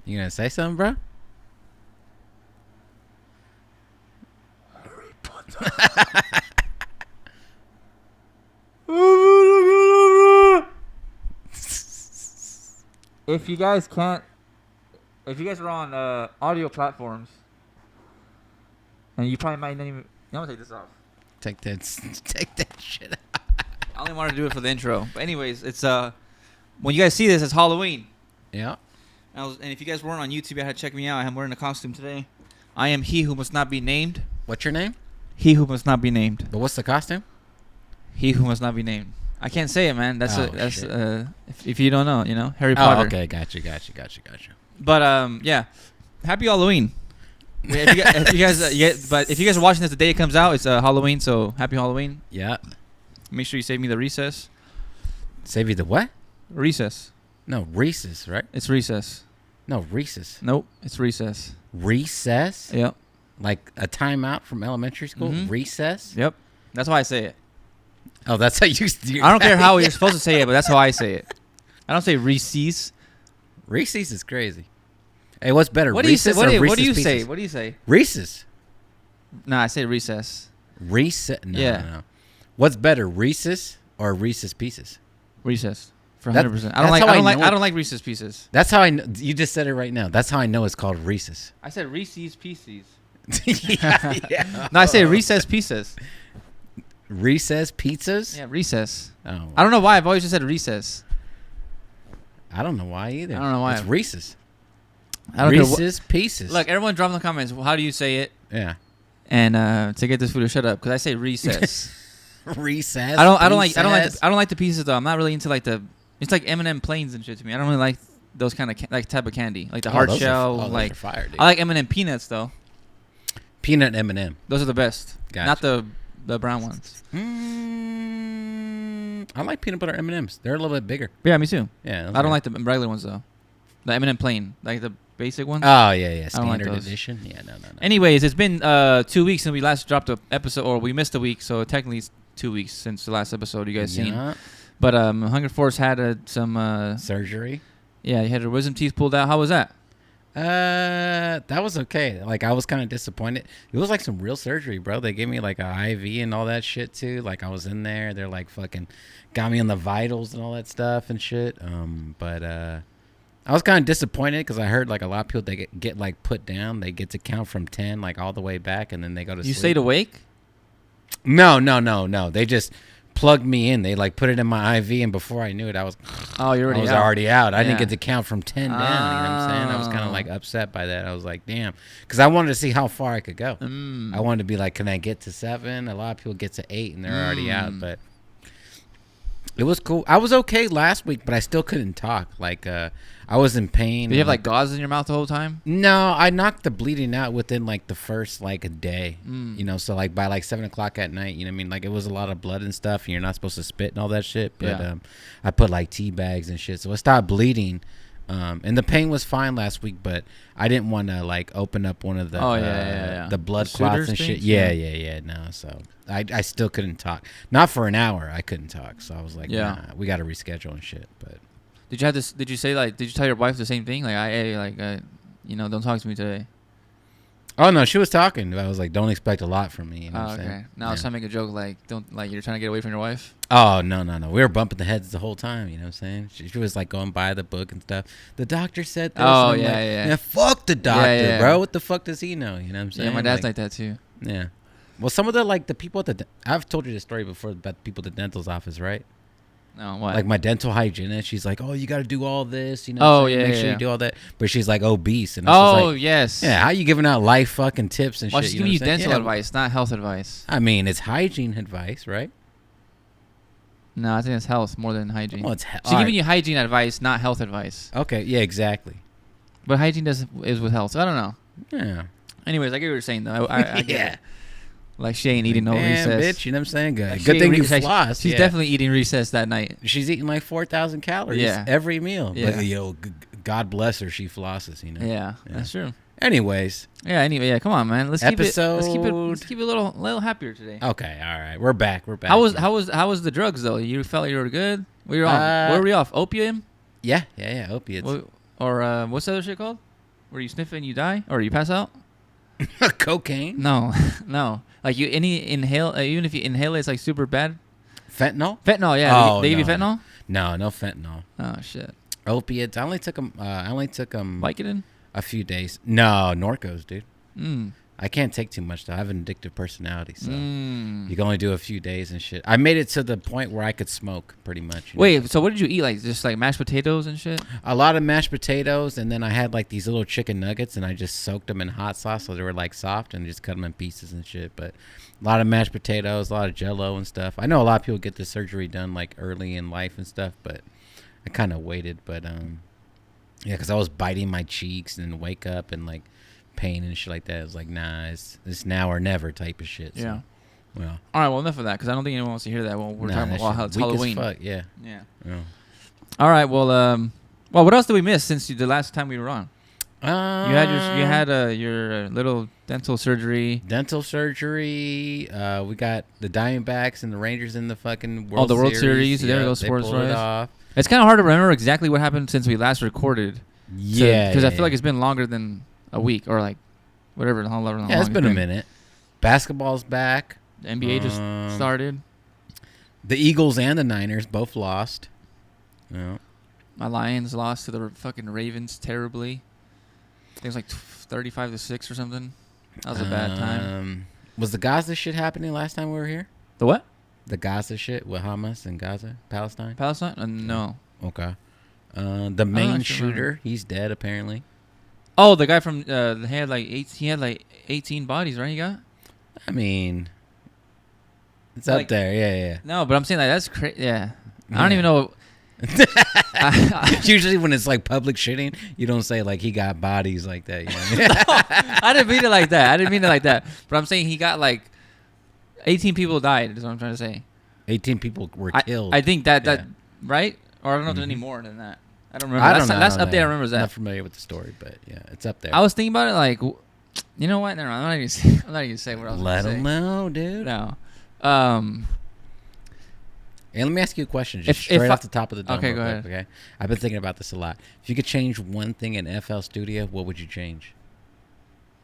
You gonna say something, bro? Harry Potter. If you guys are on audio platforms, and you probably might not even. I'm gonna take this off. Take that shit out. I only wanted to do it for the intro. But anyways, it's when you guys see this, it's Halloween. Yeah. And if you guys weren't on YouTube, you had to check me out. I'm wearing a costume today. I am he who must not be named. What's your name? He who must not be named. But what's the costume? He who must not be named. I can't say it, man. That's if you don't know, Harry Oh, Potter. okay, gotcha. But yeah, happy Halloween. If you guys are watching this the day it comes out, it's Halloween. So happy Halloween. Yeah. Make sure you save me the recess. Save you the what? Recess. No, Reese's, right? It's recess. No, Reese's. Nope, it's recess. Recess? Yep. Like a timeout from elementary school? Mhm. Recess? Yep. That's how I say it. Oh, that's how you do I don't care how you're supposed to say it, but that's how I say it. I don't say Reese's. Reese's is crazy. Hey, what's better, What do you Reese's say? or What do Reese's you Pieces? say? What do you say? Reese's. No, I say recess. Reese's? No, Yeah. no. What's better, Reese's or Reese's Pieces? Recess. For That- 100%. that's how I know I it. don't like Reese's Pieces. That's how I know. You just said it right now. That's how I know it's called Reese's. I said Reese's Pieces. yeah. No, I say recess pieces. Recess pizzas? Yeah, recess. Oh, I don't know why. I've always just said recess. I don't know why either. I don't know why. It's Reese's. I don't care Reese's Pieces. Look, everyone drop in the comments. How do you say it? Yeah. And to get this food to shut up, because I say recess. Recess. I don't like the pieces though. I'm not really into like it's like M&M planes and shit to me. I don't really like those kind of type of candy, like the hard shell. Those are fire, dude. I like M&M peanuts though. Peanut M&M. Those are the best. Gotcha. Not the brown ones. I like peanut butter M&Ms. They're a little bit bigger. Yeah, me too. Yeah. I don't like the regular ones though. The M&M plain, like the basic ones. Oh yeah. I don't like Standard those. edition. Yeah, no. Anyways, it's been 2 weeks since we last dropped an episode, or we missed a week, so technically it's 2 weeks since the last episode you guys seen. But Hunger Force had some surgery. Yeah, he had her wisdom teeth pulled out. How was that? That was okay. Like I was kind of disappointed. It was like some real surgery, bro. They gave me like a IV and all that shit too. Like I was in there. They're like fucking got me on the vitals and all that stuff and shit. But I was kind of disappointed because I heard like a lot of people they get like put down. They get to count from 10 like all the way back and then they go to sleep. You stayed awake? No. They just plugged me in. They like put it in my IV and before I knew it, I was already out. I didn't get to count from 10 down. You know what I'm saying? I was kind of like upset by that. I was like, damn, because I wanted to see how far I could go. I wanted to be like, can I get to 7? A lot of people get to 8 and they're already out, but it was cool. I was okay last week, but I still couldn't talk. Like, I was in pain. Did you have like gauze in your mouth the whole time? No, I knocked the bleeding out within like the first like a day. You know, so like by like 7 o'clock at night, you know what I mean? Like it was a lot of blood and stuff, and you're not supposed to spit and all that shit. But I put like tea bags and shit, so it stopped bleeding. And the pain was fine last week, but I didn't want to like open up one of the the blood clots and shit. Yeah. No, so I still couldn't talk. Not for an hour. I couldn't talk. So I was like, nah, we got to reschedule and shit. But did you have this? Did you say like? Did you tell your wife the same thing? Like don't talk to me today. Oh no, she was talking. I was like, don't expect a lot from me. You know what I'm Okay. saying? Now I was trying to make a joke like, don't like you're trying to get away from your wife. Oh no. We were bumping the heads the whole time. You know what I'm saying? She was like going by the book and stuff. The doctor said this. Oh and I'm yeah. Like, fuck the doctor, Yeah. bro. What the fuck does he know? You know what I'm saying? Yeah, my dad's like that too. Yeah. Well, some of the people at I've told you the story before about the people at the dental's office, right? No, what? Like my dental hygienist, she's like, oh, you got to do all this, you know? Oh, Make yeah. sure you do all that. But she's like obese, and I was like, yes. yeah, how you giving out life fucking tips and Well, shit? she's You know giving you what I'm saying? dental advice, not health advice. I mean, it's hygiene advice, right? No, I think it's health more than hygiene. Well, she's giving you hygiene advice, not health advice. Okay, yeah, exactly. But hygiene is with health. So I don't know. Yeah. Anyways, I get what you're saying though. I get yeah. it. Like she ain't eating no Damn, recess. bitch, you know what I'm saying? Good, Like, good thing you like, floss. She's definitely eating recess that night. She's eating like 4,000 calories every meal. Yeah. But, God bless her, she flosses, you know? Yeah, that's true. Anyways. Yeah, come on, man. Let's keep it a little happier today. Okay, all right. We're back. How was the drugs though? You felt you were good? Where were we off? Opium? Yeah, opiates. Or what's the other shit called? where you sniff it and you die or you pass out? Cocaine? No, no. Like you inhale, even if you inhale it, it's like super bad. Fentanyl? Fentanyl, yeah. Oh, they give you no. fentanyl? No fentanyl. Oh shit. Opiates. I only took them. Vicodin? A few days. No, Norcos, dude. Mm. I can't take too much though. I have an addictive personality, so Mm. you can only do a few days and shit. I made it to the point where I could smoke pretty much. Wait, so what did you eat? Like just like mashed potatoes and shit? A lot of mashed potatoes, and then I had like these little chicken nuggets, and I just soaked them in hot sauce so they were like soft, and just cut them in pieces and shit. But a lot of mashed potatoes, a lot of Jello and stuff. I know a lot of people get the surgery done like early in life and stuff, but I kind of waited. But yeah, because I was biting my cheeks and wake up and like pain and shit like that. It was like, nah, it's now or never type of shit. So, Yeah. well. All right, well, enough of that because I don't think anyone wants to hear that when we're talking about how it's weak Halloween. As fuck, yeah. Yeah. Yeah. All right, well, what else did we miss since the last time we were on? You had your little dental surgery. Dental surgery. We got the Diamondbacks and the Rangers in the fucking the World Series. There we go, sports it off. It's kind of hard to remember exactly what happened since we last recorded. Yeah. Because I feel like it's been longer than a week or like whatever. Yeah, it's been a minute. Basketball's back. The NBA just started. The Eagles and the Niners both lost. Yeah. My Lions lost to the fucking Ravens terribly. I think it was like 35-6 or something. That was a bad time. Was the Gaza shit happening last time we were here? The what? The Gaza shit with Hamas and Gaza, Palestine? No. Okay. The main shooter, remember. he's dead apparently. Oh, the guy from he had like 18 bodies, right? He got. I mean, it's like, up there. Yeah. No, but I'm saying like that's crazy. Yeah. I don't even know. Usually when it's like public shitting, you don't say like he got bodies like that. You know what I mean? No, I didn't mean it like that. But I'm saying he got like 18 people died. Is what I'm trying to say. 18 people were killed. I think that right, or I don't know if there's any more than that. I don't remember. Last update I remember is that. I'm not familiar with the story, but yeah, it's up there. I was thinking about it like, you know what? Never mind. I'm not even say what I was Let them know, dude. No. Hey, let me ask you a question, just straight off the top of the dome. Okay, go ahead. Okay, I've been thinking about this a lot. If you could change one thing in FL Studio, what would you change?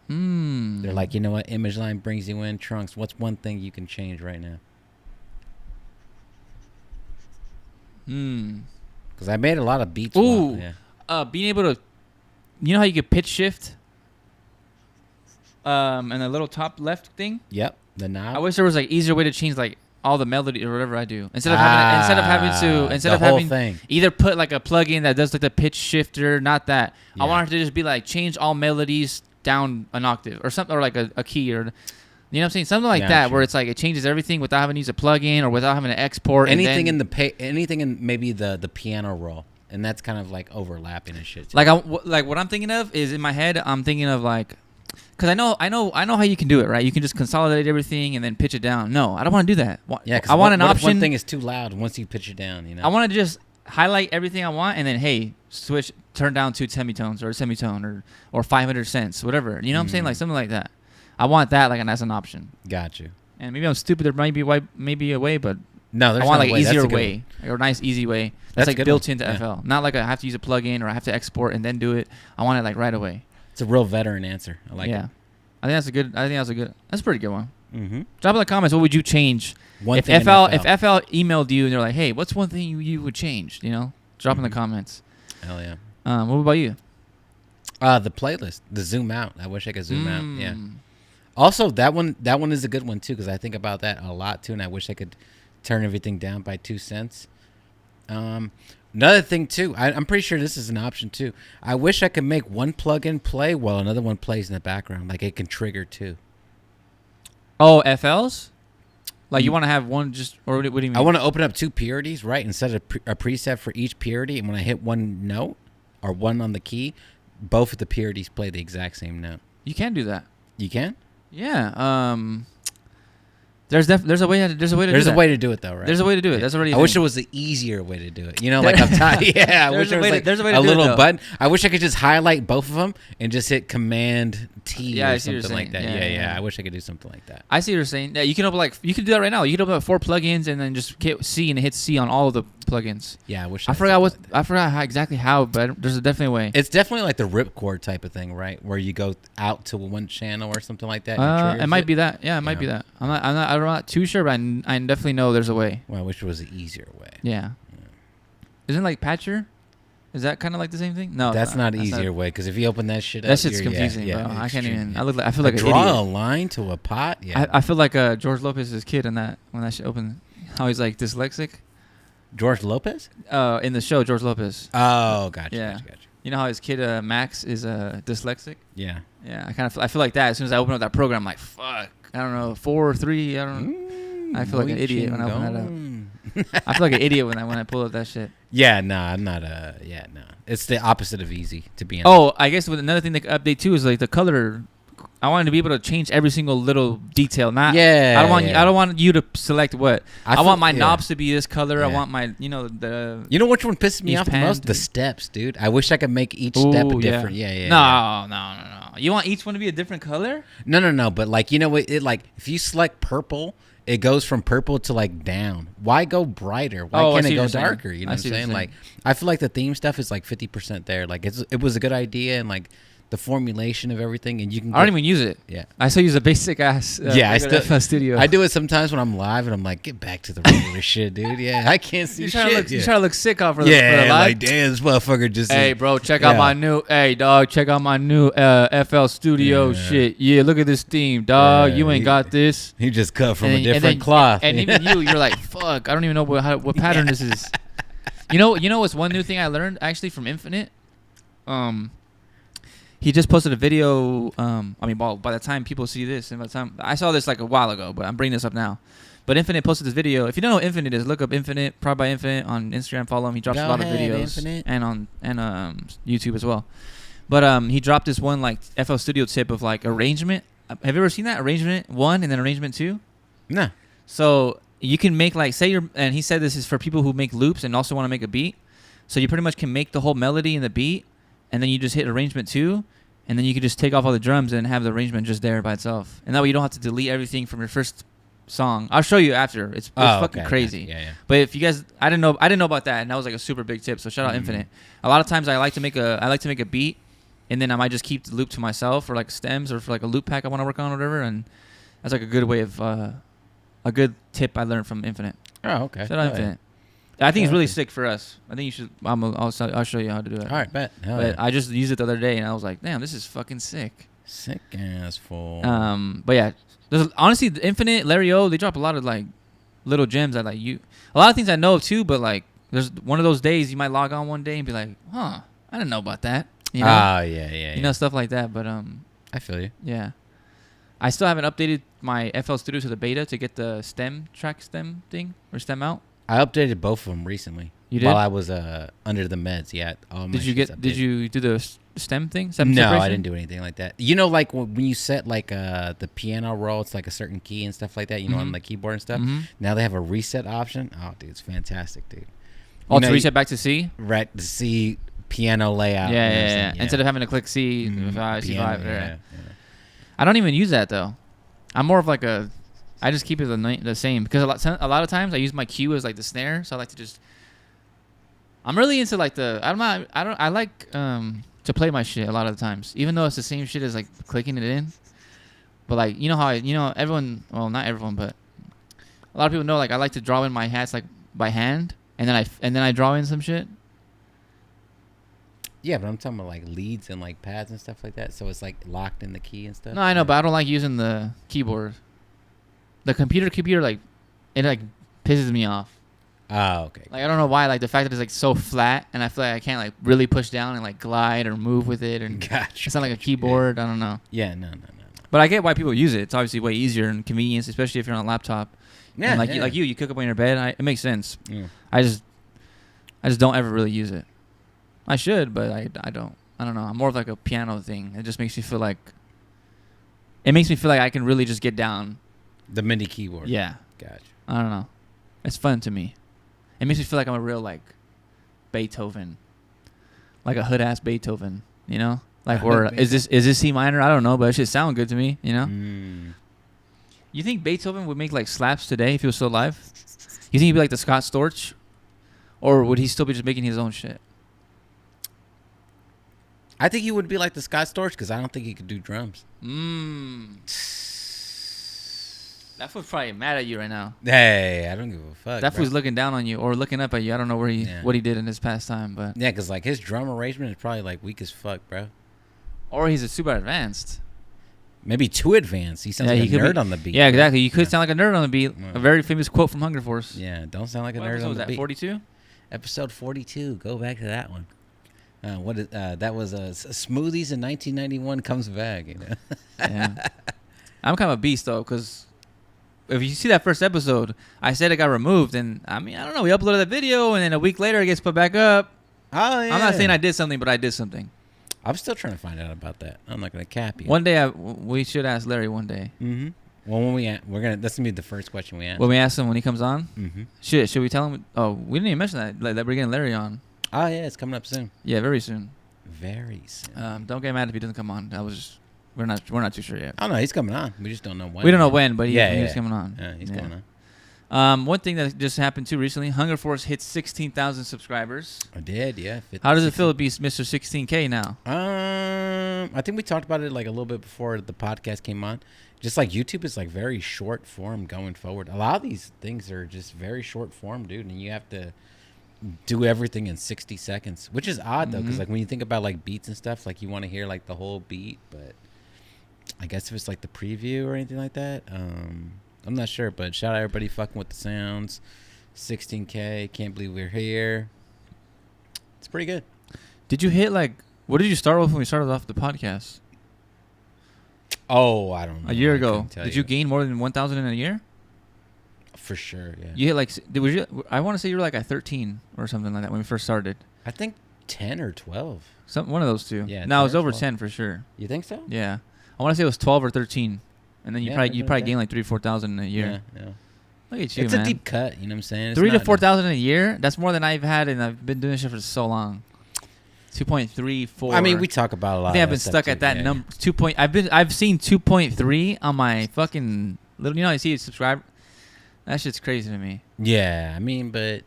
They're like, you know what? Image line brings you in. Trunks, what's one thing you can change right now? Because I made a lot of beats. Ooh. Being able to, you know how you could pitch shift? And the little top left thing? Yep. The knob. I wish there was like easier way to change like all the melody or whatever I do. Instead of having thing. Either put like a plugin that does like the pitch shifter, not that. Yeah. I want it to just be like change all melodies down an octave or something, or like a key, or you know what I'm saying, something like that, where it's like it changes everything without having to use a plugin or without having to export. Anything anything in maybe the piano roll, and that's kind of like overlapping and shit. Like what I'm thinking of is in my head. I'm thinking of like. Because I know how you can do it, right? You can just consolidate everything and then pitch it down. No, I don't want to do that. Yeah, I want an option. One thing is too loud once you pitch it down, you know. I want to just highlight everything I want and then turn down 2 semitones or a semitone or 500 cents, whatever. You know what I'm saying? Like something like that. I want that like as an option. Got you. And maybe I'm stupid. There might be a way, but no, there's I want no like way. easier way, or a nice easy way. That's like built into FL. Not like I have to use a plugin or I have to export and then do it. I want it like right away. It's a real veteran answer. I like it. I think that's a pretty good one. Mm-hmm. Drop in the comments. What would you change if FL emailed you and they're like, "Hey, what's one thing you would change?" You know, drop in the comments. Hell yeah. What about you? The playlist, the zoom out. I wish I could zoom out. Yeah. Also, that one is a good one too, because I think about that a lot too, and I wish I could turn everything down by 2 cents. Another thing too, I'm pretty sure this is an option too. I wish I could make one plugin play while another one plays in the background, like it can trigger too. Oh, FLs? Like you want to have one just, or what do you mean? I want to open up 2 purities, right? Instead of a preset for each purity, and when I hit one note or one on the key, both of the purities play the exact same note. You can do that. You can? Yeah. There's a way to do that. There's a way to do it though, right? There's a way to do it. That's already. I wish it was the easier way to do it. You know, like I'm tired. Yeah, I wish there was like there's a way to a do little it, button. I wish I could just highlight both of them and just hit Command T I or see what you're something like that. saying. Yeah. I wish I could do something like that. I see what you're saying. Yeah, you can open you can do that right now. You can open up 4 plugins and then just hit C and hit C on all of the plugins. Yeah, I wish. I forgot exactly how, but there's definitely a way. It's definitely like the ripcord type of thing, right? Where you go out to one channel or something like that. It might be that. Yeah, it might be that. I'm not too sure, but I definitely know there's a way. Well, I wish it was the easier way. Yeah. Isn't like Patcher? Is that kind of like the same thing? No, that's not easier way because if you open that shit up, that shit's confusing, bro. I can't even. Yeah. I feel like an draw idiot. a line to a pot. Yeah, I feel like George Lopez's kid in that when that shit opened. How he's like dyslexic. George Lopez? In the show, George Lopez. Oh, gotcha. Yeah. Gotcha. You know how his kid Max is dyslexic? Yeah. Yeah, I feel like that. As soon as I open up that program, I'm like, fuck. I don't know, 4 or 3. I don't know. I feel like an idiot when I open that up. I feel like an idiot when I pull up that shit. Yeah, no, I'm not no. It's the opposite of easy, to be honest. Oh, I guess with another thing they could update too is like the color. I wanted to be able to change every single little detail. I don't want you to select what. I want my knobs to be this color. Yeah. I want my You know which one pisses me off the most? The steps, dude. I wish I could make each step different. Yeah. No. You want each one to be a different color? No. But like, you know what? It like if you select purple, it goes from purple to like down. Why go brighter? Why can't it go darker? You know what I'm saying? Like, I feel like the theme stuff is like 50% there. Like it was a good idea and like the formulation of everything, and you can. I don't even use it. Yeah, I still use a basic ass. I still FL Studio. I do it sometimes when I'm live, and I'm like, get back to the regular shit, dude. Yeah, I can't see shit. You try to look sick off for the live. Like damn, this motherfucker just. Hey, bro, check out my new. Hey, dog, check out my new FL Studio shit. Yeah, look at this theme, dog. You ain't got this. He just cut from a different cloth. And even you're like, fuck. I don't even know what pattern this is. You know what's one new thing I learned actually from Infinite? He just posted a video. By the time people see this, and by the time I saw this like a while ago, but I'm bringing this up now. But Infinite posted this video. If you don't know what Infinite is, look up Infinite, Prod by Infinite on Instagram. Follow him. He drops a lot of videos, Infinite. and on YouTube as well. But he dropped this one like FL Studio tip of like arrangement. Have you ever seen that arrangement 1 and then arrangement 2? No. So you can make like and he said this is for people who make loops and also want to make a beat. So you pretty much can make the whole melody and the beat, and then you just hit arrangement 2. And then you can just take off all the drums and have the arrangement just there by itself. And that way you don't have to delete everything from your first song. I'll show you after. It's fucking crazy. Yeah. But if you guys, I didn't know about that, and that was like a super big tip. So shout out Infinite. A lot of times I like to make a beat, and then I might just keep the loop to myself, or like stems, or for like a loop pack I want to work on, or whatever. And that's like a good way of a good tip I learned from Infinite. Oh, okay. Shout out Infinite. I think it's really sick for us. I think you should. I'll show you how to do it. All right, bet. I just used it the other day, and I was like, "Damn, this is fucking sick." Sick ass fool. But yeah, honestly, the Infinite, Larry O, they drop a lot of like little gems that like you. A lot of things I know of too, but like there's one of those days you might log on one day and be like, "Huh, I didn't know about that." You know? Yeah. You know, stuff like that. But I feel you. Yeah. I still haven't updated my FL Studio to the beta to get the stem thing or stem out. I updated both of them recently. You did? While I was under the meds. Yeah. Did you do the stem thing? No, separation? I didn't do anything like that. You know, like when you set like the piano roll, it's like a certain key and stuff like that. You know, on the keyboard and stuff. Now they have a reset option. Oh, dude, it's fantastic, dude. To reset back to C. Right, to C piano layout. Yeah. Instead of having to click C, C5. Yeah. I don't even use that though. I'm more of like I just keep it the same because a lot of times I use my cue as like the snare, so I like to just. I'm really into like I like to play my shit a lot of the times, even though it's the same shit as like clicking it in. But like you know how everyone, well not everyone, but a lot of people know like I like to draw in my hats like by hand, and then I draw in some shit. Yeah, but I'm talking about like leads and like pads and stuff like that, so it's like locked in the key and stuff. No, I know, but I don't like using the keyboard. The computer like it like pisses me off. Oh, okay. Like I don't know why. Like the fact that it's like so flat, and I feel like I can't like really push down and like glide or move with it, and it's not like a keyboard. I don't know. Yeah, no. But I get why people use it. It's obviously way easier and convenience, especially if you're on a laptop. Yeah, and like you cook up on your bed. It makes sense. Yeah. I just don't ever really use it. I should, but I don't. I don't know. I'm more of like a piano thing. It just makes me feel like. It makes me feel like I can really just get down The MIDI keyboard. Yeah. Gotcha. I don't know. It's fun to me. It makes me feel like I'm a real like Beethoven, like a hood ass Beethoven. You know, like or is this C minor? I don't know, but it should sound good to me. You know. You think Beethoven would make like slaps today if he was still alive? You think he'd be like the Scott Storch, or would he still be just making his own shit? I think he would be like the Scott Storch because I don't think he could do drums. That fool's probably mad at you right now. Hey, I don't give a fuck. That fool's looking down on you or looking up at you. I don't know what he did in his past time, but yeah, because like his drum arrangement is probably like weak as fuck, bro. Or he's a super advanced. Maybe too advanced. He sounds like a nerd on the beat. Yeah, exactly. You could sound like a nerd on the beat. A very famous quote from Hunger Force. Yeah, don't sound like a nerd on the beat. What episode was that? 42? Episode 42. Go back to that one. That was Smoothies in 1991 comes back. You know. Yeah. I'm kind of a beast though, because if you see that first episode, I said it got removed, and I mean I don't know. We uploaded that video, and then a week later it gets put back up. Oh yeah. I'm not saying I did something, but I did something. I'm still trying to find out about that. I'm not gonna cap you. One day we should ask Larry. One day. Mm-hmm. Well, when that's gonna be the first question we ask. When we ask him when he comes on. Mm-hmm. Should we tell him? Oh, we didn't even mention that we're getting Larry on. Oh yeah, it's coming up soon. Yeah, very soon. Very soon. Don't get mad if he doesn't come on. We're not too sure yet. Oh no, he's coming on. We just don't know when. We don't know when, but he's coming on. Yeah, he's coming on. One thing that just happened too recently, Hunger Force hit 16,000 subscribers. I did, yeah. How does it feel to be Mr. 16K now? I think we talked about it like a little bit before the podcast came on. Just like YouTube is like very short form going forward. A lot of these things are just very short form, dude, and you have to do everything in 60 seconds, which is odd though, because like when you think about like beats and stuff, like you want to hear like the whole beat, but I guess if it's like the preview or anything like that, I'm not sure, but shout out everybody fucking with the sounds. 16K, can't believe we're here. It's pretty good. Did you hit like, what did you start with when we started off the podcast? Oh, I don't know. A year ago. Did you gain more than 1,000 in a year? For sure, yeah. You hit like, I want to say you were like at 13 or something like that when we first started. I think 10 or 12. One of those two. Yeah. No, it was over 10 for sure. You think so? Yeah. I want to say it was 12 or 13. And then you probably gained like 3,000 to 4,000 in a year. Yeah. Look at you, it's man. It's a deep cut, you know what I'm saying? 3,000 to 4,000 in a year? That's more than I've had, and I've been doing this shit for so long. 2.34. I mean, we talk about a lot. I think I've been stuck at that number. I've seen 2.3 on my fucking little. You know, I see it subscribe. That shit's crazy to me. Yeah, I mean, but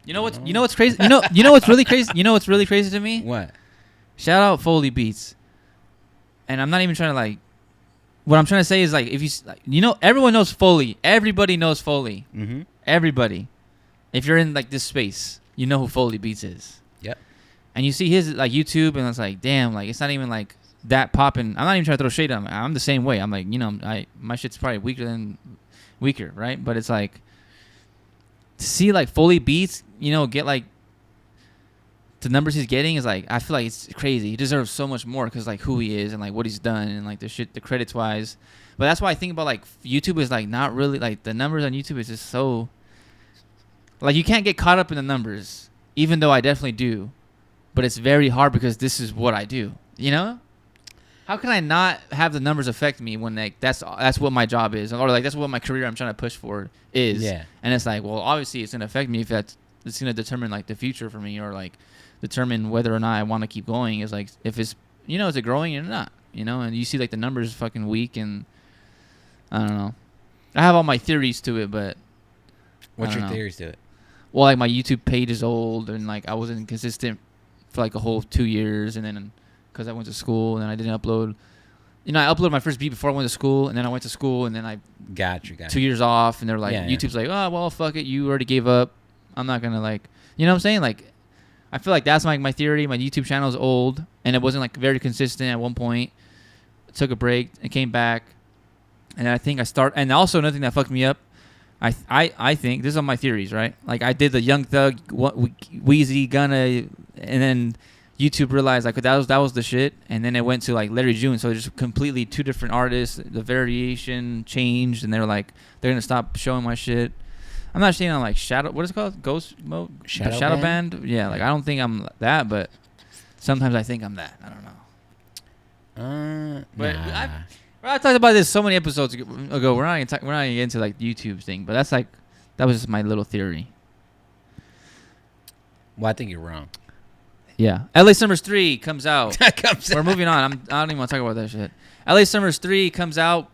you know what's crazy? You know what's really crazy? You know what's really crazy to me? What? Shout out Foley Beats. And I'm not even trying to like. What I'm trying to say is like, if everyone knows Foley. Everybody knows Foley. Mm-hmm. Everybody. If you're in like this space, you know who Foley Beats is. Yep. And you see his like YouTube, and it's like, damn, like it's not even like that popping. I'm not even trying to throw shade on him. I'm the same way. I'm like, my shit's probably weaker, right? But it's like to see like Foley Beats, get like the numbers he's getting is like, I feel like it's crazy. He deserves so much more because like who he is and like what he's done and like the credits wise. But that's why I think about like YouTube is like not really like the numbers on YouTube is just so like you can't get caught up in the numbers, even though I definitely do. But it's very hard because this is what I do. How can I not have the numbers affect me when like that's what my job is, or like that's what my career I'm trying to push for is? Yeah. And it's like, well, obviously it's gonna affect me if it's gonna determine like the future for me, or like determine whether or not I want to keep going. Is like if it's is it growing or not? And you see like the numbers fucking weak, and I don't know. I have all my theories to it, but what's your theories to it? Well, like my YouTube page is old, and like I wasn't consistent for like a whole 2 years, and then because I went to school and then I didn't upload. I uploaded my first beat before I went to school, and then I went to school, and then I got you. 2 years off, and they're like, YouTube's like, oh well, fuck it, you already gave up. I'm not gonna like, you know what I'm saying? Like, I feel like that's like my theory. My YouTube channel is old, and it wasn't like very consistent at one point. Took a break and came back, and I think and also another thing that fucked me up. I think this is on my theories, right? Like I did the Young Thug, Wheezy, Gunna, and then YouTube realized like that was the shit, and then it went to like Larry June, so just completely two different artists. The variation changed, and they're like they're gonna stop showing my shit. I'm not saying I'm like what is it called? Ghost mode? Shadow band? Yeah, like I don't think I'm that, but sometimes I think I'm that. I don't know. But I talked about this so many episodes ago. We're not even we're not even into like YouTube thing, but that was just my little theory. Well, I think you're wrong. Yeah. LA Summers 3 comes out. We're out. moving on. I don't even want to talk about that shit. LA Summers 3 comes out.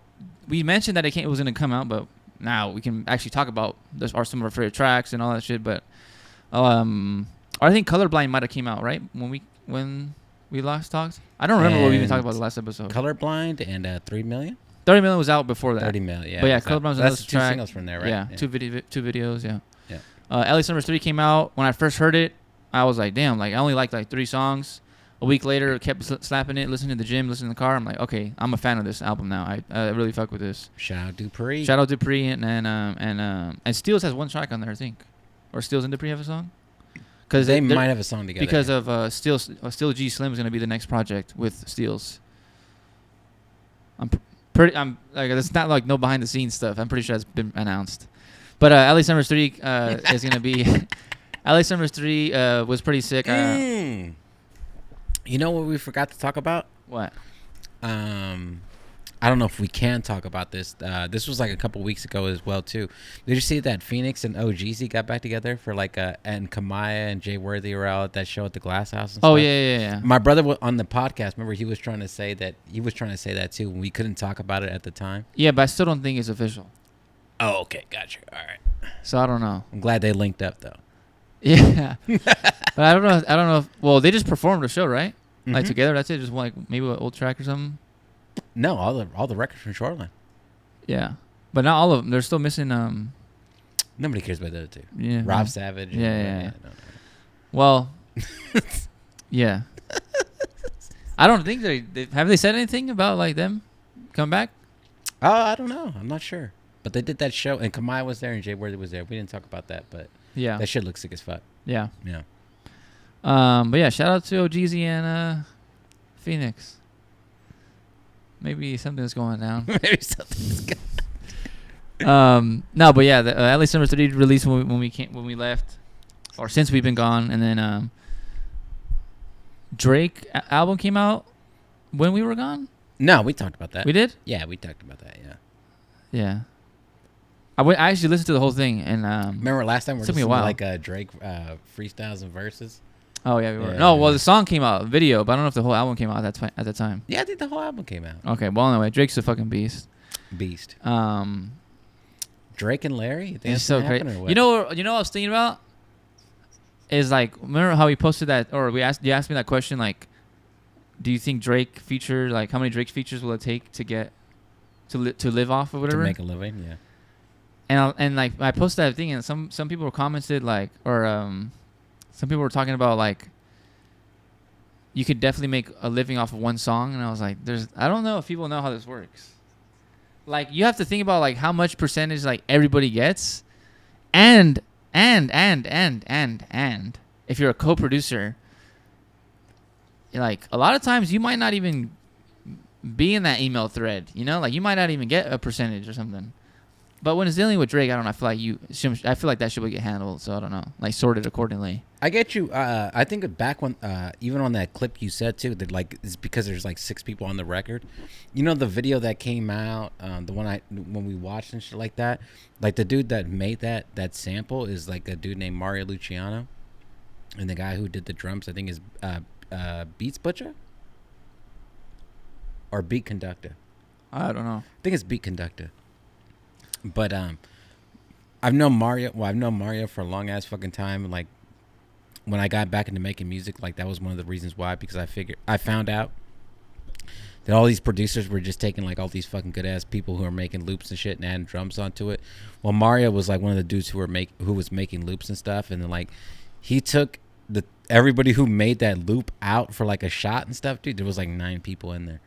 We mentioned that it was going to come out, but now we can actually talk about some of our favorite tracks and all that shit. But I think Colorblind might have came out, right? When we last talked? I don't remember what we even talked about the last episode. Colorblind and 3 million? 30 Million was out before that. 30 million, yeah. But yeah, Colorblind was another track. That's 2 singles from there, right? Yeah, yeah. Two videos, yeah. Yeah. LA Summers 3 came out. When I first heard it, I was like, damn, like I only liked like 3 songs. A week later, kept slapping it, listening to the gym, listening to the car. I'm like, okay, I'm a fan of this album now. I really fuck with this. Shout out Dupri. Shout out Dupri and Steels has one track on there, I think. Or Steels and Dupri have a song? Because they might have a song together. Because of Steel G Slim is gonna be the next project with Steels. I'm like, it's not like no behind the scenes stuff. I'm pretty sure that's been announced. But LA Summers 3 is gonna be. LA Summers 3 was pretty sick. You know what we forgot to talk about? What? I don't know if we can talk about this. This was like a couple weeks ago as well too. Did you see that Phoenix and OGZ got back together for like and Kamaya and Jay Worthy were out at that show at the Glass House? And stuff? Yeah. My brother on the podcast. Remember, he was trying to say that too. And we couldn't talk about it at the time. Yeah, but I still don't think it's official. Oh, okay, gotcha. All right. So I don't know. I'm glad they linked up though. Yeah, but I don't know. Well, they just performed the show, right? Mm-hmm. Like together. That's it. Just like maybe an old track or something. No, all the records from Shoreline. Yeah, but not all of them. They're still missing. Nobody cares about the other two. Yeah, Rob Savage. Yeah. No. Well, yeah. I don't think they have they said anything about like them come back. Oh, I don't know. I'm not sure. But they did that show, and Kamai was there, and Jay Worthy was there. We didn't talk about that, but yeah, that shit looks sick as fuck. Yeah. Yeah. But yeah, shout out to OGZ and Phoenix. Maybe something's going down. Maybe something's going. No, but yeah, the LA Summer 3 released when we left, or since we've been gone, and then Drake album came out when we were gone. No, we talked about that. We did? Yeah, we talked about that. Yeah. Yeah. I actually listened to the whole thing, and remember last time we were listening to like Drake freestyles and verses. Oh yeah, we were. No, well the song came out, video, but I don't know if the whole album came out at the time. Yeah, I think the whole album came out. Okay, well anyway, Drake's a fucking beast. Drake and Larry. It's so great. You know what I was thinking about? Is like, remember how we posted that, or you asked me that question, like, do you think Drake feature, like, how many Drake features will it take to get to live off or whatever? To make a living, yeah. And like I posted that thing, and some people were commented like, or some people were talking about like, you could definitely make a living off of one song, and I was like, I don't know if people know how this works. Like, you have to think about like how much percentage like everybody gets, and if you're a co-producer, like a lot of times you might not even be in that email thread, you know, like you might not even get a percentage or something. But when it's dealing with Drake, I don't know. I feel like that should get handled. So I don't know, like sorted accordingly. I get you. I think back when, even on that clip you said too, that like it's because there's like 6 people on the record. You know the video that came out, the one when we watched and shit like that. Like the dude that made that sample is like a dude named Mario Luciano, and the guy who did the drums I think is Beats Butcher or Beat Conductor. I don't know. I think it's Beat Conductor. But I've known Mario for a long ass fucking time. And like when I got back into making music, like that was one of the reasons why, because I found out that all these producers were just taking like all these fucking good ass people who are making loops and shit and adding drums onto it. Well, Mario was like one of the dudes who was making loops and stuff, and then like he took everybody who made that loop out for like a shot and stuff, dude. There was like 9 people in there,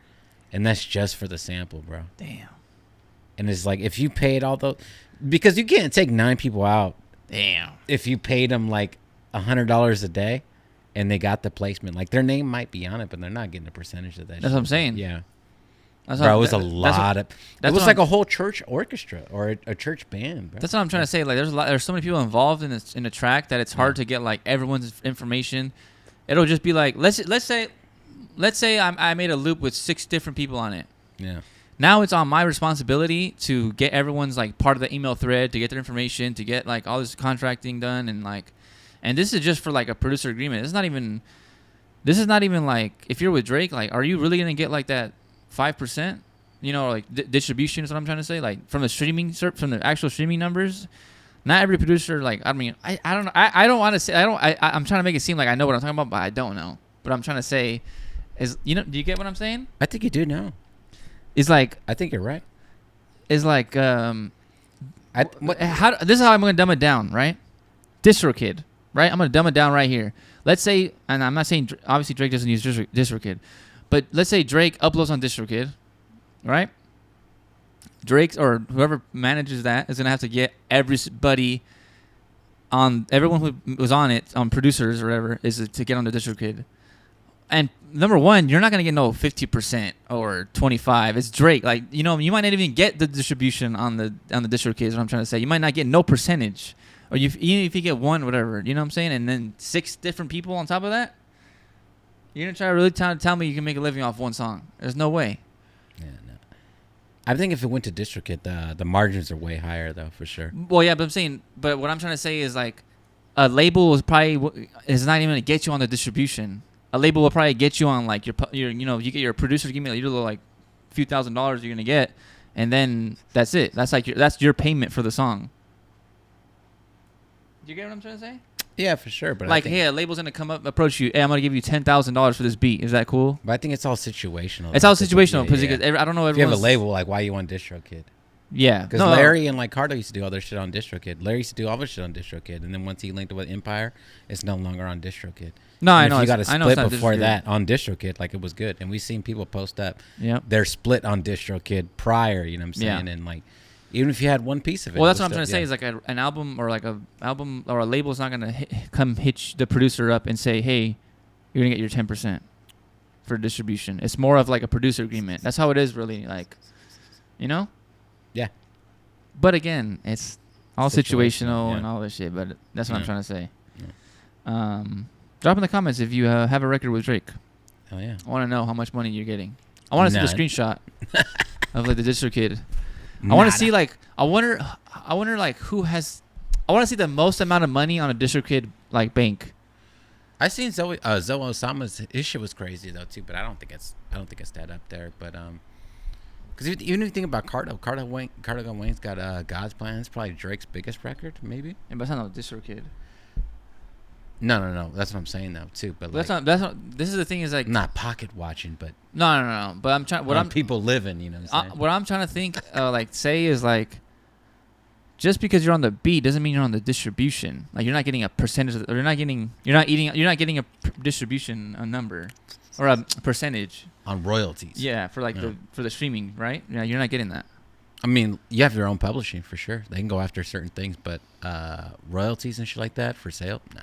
and that's just for the sample, bro. Damn. And it's like, if you paid all those, because you can't take 9 people out. Damn. If you paid them like $100 a day, and they got the placement, like their name might be on it, but they're not getting a percentage of that. That's what I'm saying. Yeah. Bro, it was a lot of. It was like a whole church orchestra or a church band. Bro. That's what I'm trying to say. Like, there's so many people involved in a track that it's hard to get like everyone's information. It'll just be like, let's say I made a loop with 6 different people on it. Yeah. Now it's on my responsibility to get everyone's like part of the email thread, to get their information, to get like all this contracting done, and this is just for like a producer agreement. This is not even like if you're with Drake, like, are you really gonna get like that 5%? You know, like distribution is what I'm trying to say. Like from the actual streaming numbers. Not every producer, like, I mean, I don't know. I don't want to say, I'm trying to make it seem like I know what I'm talking about, but I don't know. But I'm trying to say is, do you get what I'm saying? I think you do know. It's like, I think you're right. It's like, this is how I'm going to dumb it down, right? DistroKid, right? I'm going to dumb it down right here. Let's say, and I'm not saying, obviously Drake doesn't use DistroKid, but let's say Drake uploads on DistroKid, right? Drake's or whoever manages that is gonna have to get everybody everyone who was on it, on producers or whatever, is to get on the DistroKid. And number one, you're not gonna get no 50% or 25%. It's Drake. Like, you know, you might not even get the distribution on the DistroKid. Is what I'm trying to say. You might not get no percentage, or even if you get one, whatever. You know what I'm saying? And then 6 different people on top of that. You're gonna try to really tell me you can make a living off one song? There's no way. Yeah. I think if it went to DistroKid, the margins are way higher, though, for sure. Well, yeah, but what I'm trying to say is, like, a label is not even going to get you on the distribution. A label will probably get you on, like, your you know, you get your producer, give me like, your little, like, few $1,000s you're going to get, and then that's it. That's like that's your payment for the song. Do you get what I'm trying to say? Yeah, for sure. But like, hey, a label's gonna approach you. Hey, I'm gonna give you $10,000 for this beat. Is that cool? But I think it's all situational. It's all situational because I don't know. If you have a label, like, why you want DistroKid? Yeah, because Larry and like Cardo used to do all their shit on DistroKid. Larry used to do all his shit on DistroKid, and then once he linked with Empire, it's no longer on DistroKid. No, I know. You got a split before that on DistroKid, like, it was good, and we've seen people post up. Yeah, they're split on DistroKid prior. You know what I'm saying? Yeah. And like, even if you had one piece of it. Well, that's what I'm trying to say is, like, an album or like a album or a label is not gonna come hitch the producer up and say, hey, you're gonna get your 10% for distribution. It's more of like a producer agreement. That's how it is, really. Like, you know? Yeah. But again, it's all situational and all this shit. But that's what I'm trying to say. Yeah. Drop in the comments if you have a record with Drake. Oh yeah. I want to know how much money you're getting. I want to see the screenshot of like the DistroKid. I want to see, like, I wonder like who has. I want to see the most amount of money on a DistroKid, like, bank. I seen Zoe Osama's, his shit was crazy though too, but I don't think it's that up there. But because even if you think about Cardo Wayne's got God's Plan. It's probably Drake's biggest record, maybe. Yeah, but it's not no DistroKid. No. That's what I'm saying though too. But like, that's not. This is the thing is, like, not pocket watching, but no. But I'm trying. What I'm people living, you know. What I'm trying to think, like, say is, like, just because you're on the beat doesn't mean you're on the distribution. Like, you're not getting a percentage, or you're not getting a distribution number or a percentage on royalties. Yeah, for like for the streaming, right? Yeah, you're not getting that. I mean, you have your own publishing for sure. They can go after certain things, but royalties and shit like that for sale, no.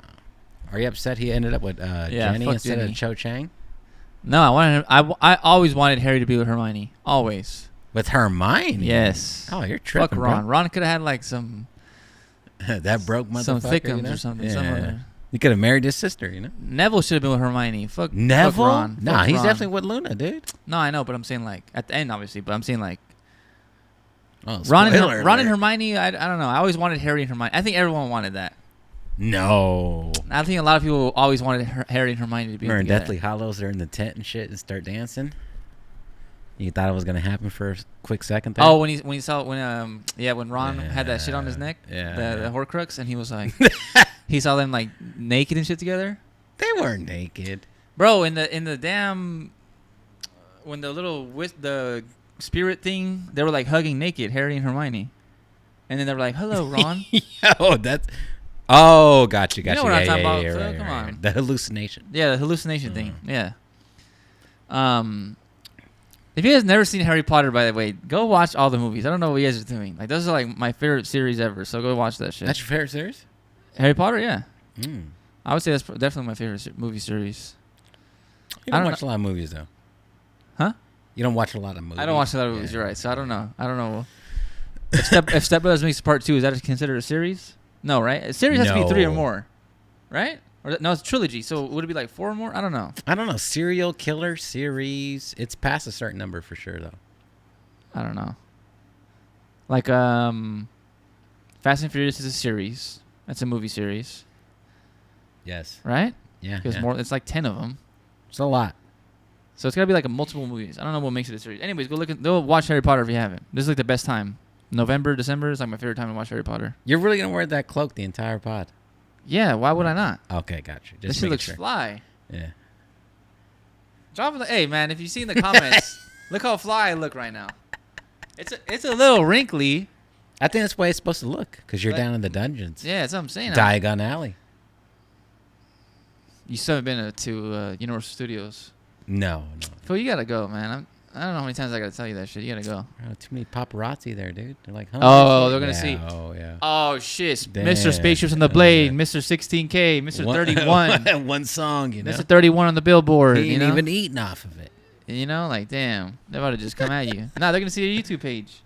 Are you upset he ended up with Jenny instead of Cho Chang? No, I always wanted Harry to be with Hermione. Always. With Hermione? Yes. Oh, you're tripping, Fuck Ron. Bro. Ron could have had, like, some that broke motherfucker, some thickums, you know? Or something. Yeah. You could have married his sister, you know. Neville should have been with Hermione. Fuck Neville. Fuck Ron. Nah, fuck he's Ron. definitely with Luna, dude. No, I know, but I'm saying, like, at the end, obviously. But I'm saying, like, oh, Ron and Hermione. I don't know. I always wanted Harry and Hermione. I think everyone wanted that. No. I think a lot of people always wanted Harry and Hermione to be together. Deathly Hallows, they're in the tent and shit and start dancing. You thought it was gonna happen for a quick second there? Oh, when Ron had that shit on his neck, the Horcrux, and he was like, he saw them, like, naked and shit together. They weren't naked, bro. In the damn, when the spirit thing, they were, like, hugging naked, Harry and Hermione, and then they were like, "Hello, Ron." Gotcha. You know what I'm talking about? Right, come on. The hallucination. Yeah, the hallucination thing. Yeah. If you guys never seen Harry Potter, by the way, go watch all the movies. I don't know what you guys are doing. Like, those are, like, my favorite series ever. So go watch that shit. That's your favorite series? Harry Potter, yeah. I would say that's definitely my favorite movie series. You don't watch a lot of movies, though. Huh? You don't watch a lot of movies. I don't watch a lot of movies. You're right. So I don't know. If Step Brothers Makes Part 2, is that considered a series? No, right? A series has to be 3 or more, right? Or no, it's a trilogy. So would it be like 4 or more? I don't know. Serial killer series. It's past a certain number for sure, though. I don't know. Like Fast and Furious is a series. That's a movie series. Yes. Right? Yeah. There's more. It's like 10 of them. It's a lot. So it's gotta be like a multiple movies. I don't know what makes it a series. Anyways, go watch Harry Potter if you haven't. This is like the best time. November, December is like my favorite time to watch Harry Potter. You're really gonna wear that cloak the entire pod? Yeah, why would I not? Okay, gotcha. This shit looks fly. Yeah. Drop it. Hey man, if you see in the comments, look how fly I look right now. It's a little wrinkly. I think that's the way it's supposed to look because you're down in the dungeons. Yeah, that's what I'm saying. Diagon Alley. You still haven't been to Universal Studios? No. Phil, you gotta go, man. I don't know how many times I gotta tell you that shit. You gotta go. Too many paparazzi there, dude. They're like, oh, they're gonna see. Oh, yeah. Oh shit, Damn. Mr. Spaceships on the Blade, Mr. 16K, Mr. 31. One song, you know. Mr. 31 on the billboard. He ain't you know? even eating off of it. You know, like damn, they're about to just come at you. Nah, they're gonna see your YouTube page.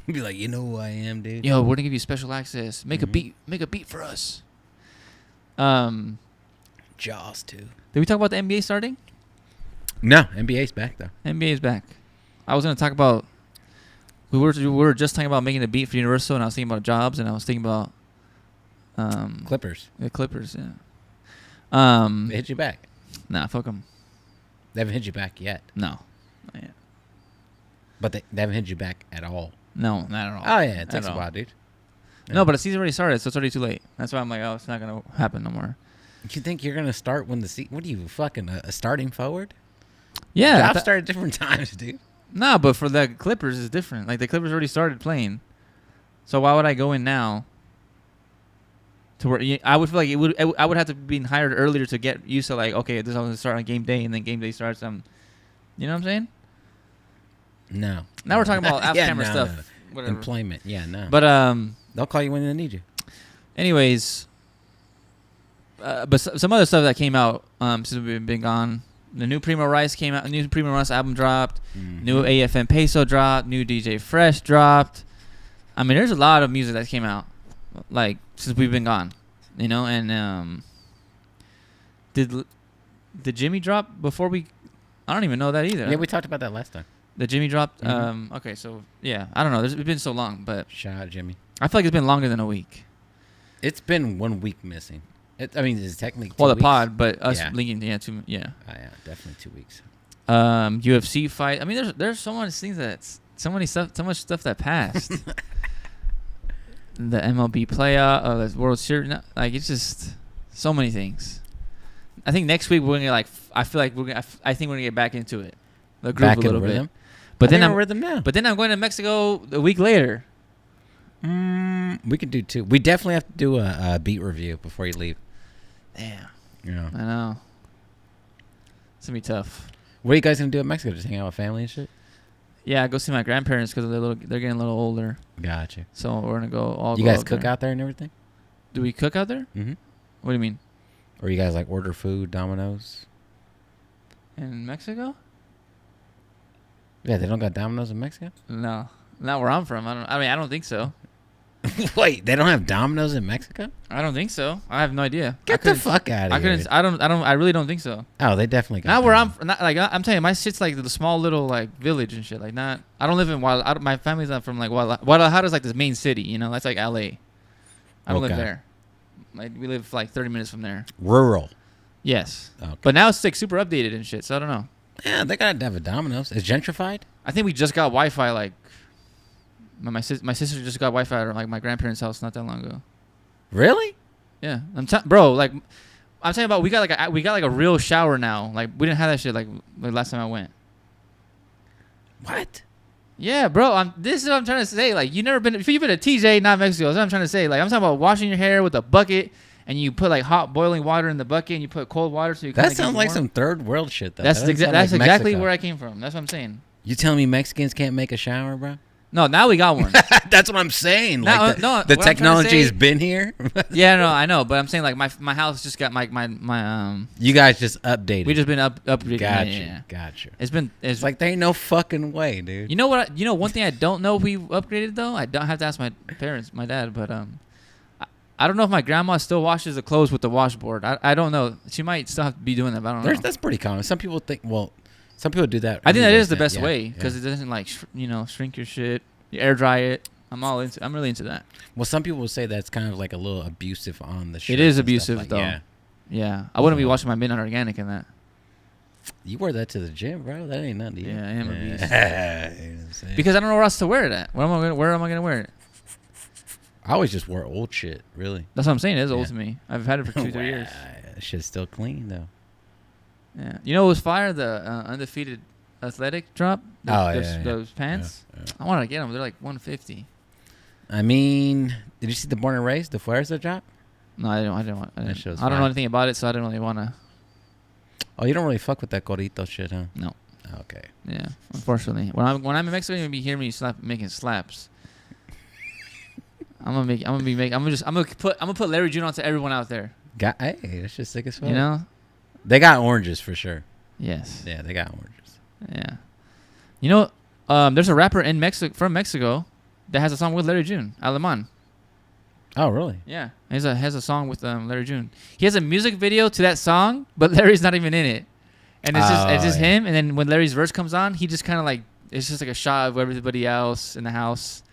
Be like, you know who I am, dude. Yo, we're gonna give you special access. Make a beat for us. Jaws too. Did we talk about the NBA starting? No, NBA's back though. NBA is back. I was gonna talk about. We were just talking about making a beat for Universal, and I was thinking about jobs, and I was thinking about. Clippers. The Clippers, yeah. They hit you back. Nah, fuck them. They haven't hit you back yet. No, not yet. But they haven't hit you back at all. No, not at all. Oh yeah, it takes a while, dude. Yeah. No, but the season already started, so it's already too late. That's why I'm like, oh, it's not gonna happen no more. You think you're gonna start when the What are you fucking a starting forward? Yeah, Jobs start at different times, dude. No, but for the Clippers, it's different. Like the Clippers already started playing, so why would I go in now? To where I would feel like I would have to be hired earlier to get used to like, okay, this is going to start on game day, and then game day starts. You know what I'm saying? No. Now we're talking about off-camera stuff. No. Whatever. Employment, yeah, no. But they'll call you when they need you. Anyways, but some other stuff that came out since we've been gone. The new Primo Rice came out. New Primo Rice album dropped. Mm-hmm. New AFM Peso dropped. New DJ Fresh dropped. I mean, there's a lot of music that came out, like since we've been gone, you know. And did Jimmy drop before we? I don't even know that either. Yeah, we talked about that last time. The Jimmy dropped. Mm-hmm. Okay, so yeah, I don't know. It's been so long, but shout out Jimmy. I feel like it's been longer than a week. It's been 1 week missing. I mean, it's technically 2 well, the weeks. pod, but us Yeah. linking, yeah, yeah, definitely 2 weeks. UFC fight. I mean, there's so much things so much stuff that passed. The MLB playoff, the World Series, like it's just so many things. I think next week we're gonna I think we're gonna get back into it, the groove Back a little in rhythm? bit. But then I'm rhythm now. But then I'm going to Mexico a week later. We could do 2. We definitely have to do a beat review before you leave. Damn. Yeah. I know. It's gonna be tough. What are you guys gonna do in Mexico? Just hang out with family and shit? Yeah, go see my grandparents because they're getting a little older. Gotcha. So we're gonna go all. You guys cook out there and everything? Do we cook out there? Mm-hmm. What do you mean? Or you guys like order food, Domino's? In Mexico? Yeah, they don't got Domino's in Mexico? No, not where I'm from. I don't think so. Wait, they don't have Domino's in Mexico? I don't think so. I have no idea. Get the fuck out of here. I really don't think so. Oh, they definitely got Not where Domino's. I'm telling you, my shit's like the small little like village and shit. Like not. I don't live in my family's not from like Guadalajara's like this main city. You know, that's like LA. I don't live there. Like we live like 30 minutes from there. Rural. Yes. Okay. But now it's like super updated and shit. So I don't know. Yeah, they gotta have a Domino's. It's gentrified? I think we just got Wi-Fi like. My sister just got Wi-Fi at like my grandparents' house not that long ago. Really? Yeah, bro. Like, I'm talking about we got like a real shower now. Like we didn't have that shit like last time I went. What? Yeah, bro. This is what I'm trying to say. Like you've been to TJ, not Mexico. That's what I'm trying to say. Like I'm talking about washing your hair with a bucket. And you put like hot boiling water in the bucket, and you put cold water so you. That sounds like some third world shit, though. That's exactly Mexico. where I came from. That's what I'm saying. You telling me Mexicans can't make a shower, bro? No, now we got one. That's what I'm saying. Now, like the what technology's been here. Yeah, no, I know, but I'm saying like my house just got my You guys just updated. We just been upgrading. Gotcha. Gotcha. It's like there ain't no fucking way, dude. You know what? One thing I don't know if we upgraded though. I don't have to ask my parents, my dad, but I don't know if my grandma still washes the clothes with the washboard. I don't know. She might still have to be doing that, but I don't know. That's pretty common. Some people think, Some people do that. I think that is the best way because it doesn't like shrink your shit. You air dry it. I'm really into that. Well, some people will say that's kind of like a little abusive on the shirt. It is abusive though. Yeah. Yeah. I wouldn't be washing my Midnight Organic in that. You wear that to the gym, bro. That ain't nothing. Yeah, I am abusive. Because I don't know where else to wear it at. Where am I gonna wear it? I always just wear old shit. Really. That's what I'm saying. It is old to me. I've had it for 2-3 years. That shit's still clean though. Yeah. You know, it was fire. The undefeated athletic drop. Those pants. Yeah. I wanted to get them. They're like $150. I mean, did you see the Born and Raised, the flares that dropped? No, I don't know anything about it, so I didn't really want to. Oh, you don't really fuck with that Corito shit, huh? No. Okay. Yeah, unfortunately, when I'm in Mexico, you're gonna be hearing me making slaps. I'm gonna put Larry June onto everyone out there. Hey, that's just sick as fuck. You know, they got oranges for sure. Yes. Yeah, they got oranges. Yeah. You know, there's a rapper from Mexico that has a song with Larry June, Aleman. Oh, really? Yeah, he has a song with Larry June. He has a music video to that song, but Larry's not even in it, and it's just him. And then when Larry's verse comes on, he just kind of like it's just like a shot of everybody else in the house,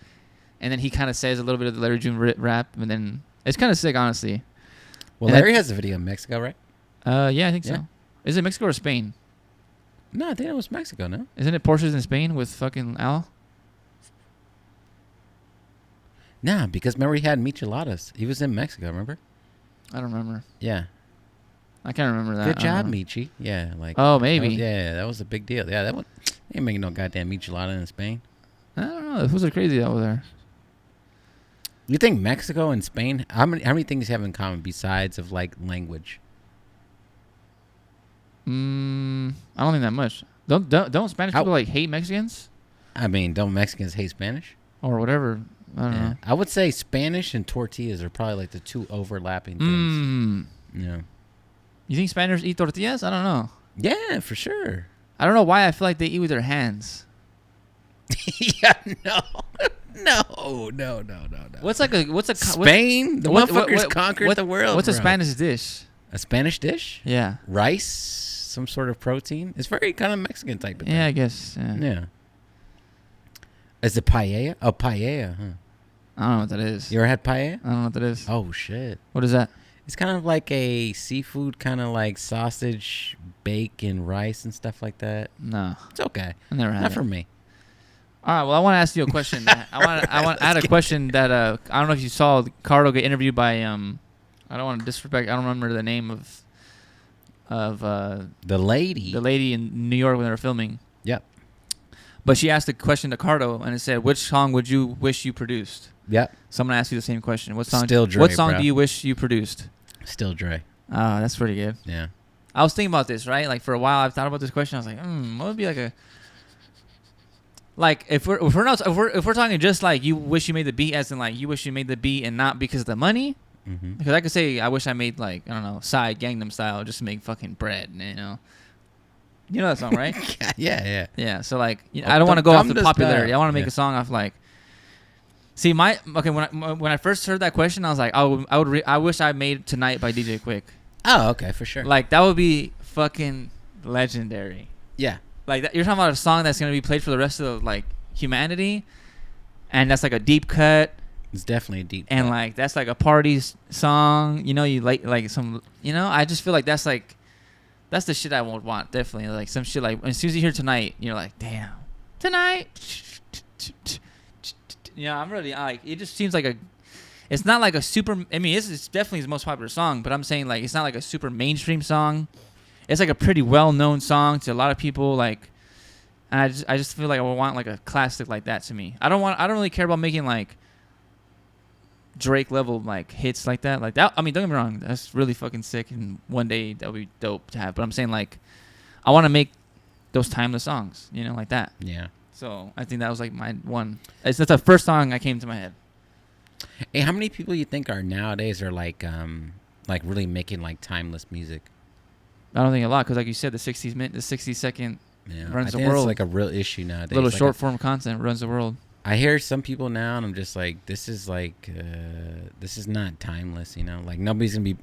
and then he kind of says a little bit of the Larry June rap, and then it's kind of sick, honestly. Well, Larry has a video in Mexico, right? Yeah, I think so. Is it Mexico or Spain? No, I think it was Mexico. No, isn't it Porsches in Spain with fucking Al? Nah, because remember he had Micheladas. He was in Mexico, remember? I don't remember. Yeah. I can't remember that. Good job, Michi. Yeah, like. Oh, maybe. That was a big deal. Yeah, that one. They ain't making no goddamn Michelada in Spain. I don't know. It was crazy over there. You think Mexico and Spain? How many things have in common besides of like language? I don't think that much. Don't Spanish people like hate Mexicans? I mean, don't Mexicans hate Spanish? Or whatever. I don't know. I would say Spanish and tortillas are probably like the two overlapping things. Yeah. You think Spaniards eat tortillas? I don't know. Yeah, for sure. I don't know why I feel like they eat with their hands. Yeah, no. What's a Spain? The motherfuckers conquered the world. What's a Spanish dish? A Spanish dish? Yeah. Rice, some sort of protein. It's very kind of Mexican type of thing. Yeah, I guess. Yeah. Is it paella? Oh, paella, huh? I don't know what that is. You ever had paella? I don't know what that is. Oh, shit. What is that? It's kind of like a seafood, kind of like sausage, bacon, rice, and stuff like that. No. It's okay. I never had it. Not for me. All right, well, I want to ask you a question. I had a question that I don't know if you saw Cardo get interviewed by I don't want to disrespect. I don't remember the name of the lady in New York when they were filming. Yep. But she asked a question to Cardo, and it said, "Which song would you wish you produced?" Yep. Someone asked you the same question. What song? Still Dre, what song bro. do you wish you produced? Still Dre. Oh, that's pretty good. Yeah. I was thinking about this, right? Like for a while, I've thought about this question. I was like, what would be if we're talking just like you wish you made the beat, as in like you wish you made the beat and not because of the money. Mm-hmm. Because I could say I wish I made like I don't know Psy Gangnam Style just to make fucking bread, You know that song, right? Yeah. Yeah. So like, I don't want to go off the popularity. I want to make a song off like. See when I first heard that question, I was like, I wish I made Tonight by DJ Quick. Oh, okay, for sure. Like that would be fucking legendary. Yeah. Like that, you're talking about a song that's gonna be played for the rest of like humanity, and that's like a deep cut. It's definitely a deep and cut. Like that's like a party song. You like some. I just feel like that's the shit I would want. Definitely like some shit like as soon as you hear Tonight, you're like, damn, Tonight. I'm really like it. Just seems like it's not like a super. I mean, it's definitely his most popular song, but I'm saying like it's not like a super mainstream song. It's like a pretty well-known song to a lot of people. Like, and I just feel like I would want like a classic like that to me. I don't really care about making like Drake level like hits like that. Like that. I mean, don't get me wrong. That's really fucking sick, and one day that would be dope to have. But I'm saying like, I want to make those timeless songs. Like that. Yeah. So I think that was like my one. That's the first song that came to my head. Hey, how many people you think are nowadays are like really making like timeless music? I don't think a lot because, like you said, the 60-second runs the world. It's like a real issue nowadays. Little short form content runs the world. I hear some people now, and I'm just like, this is not timeless. Like nobody's gonna be.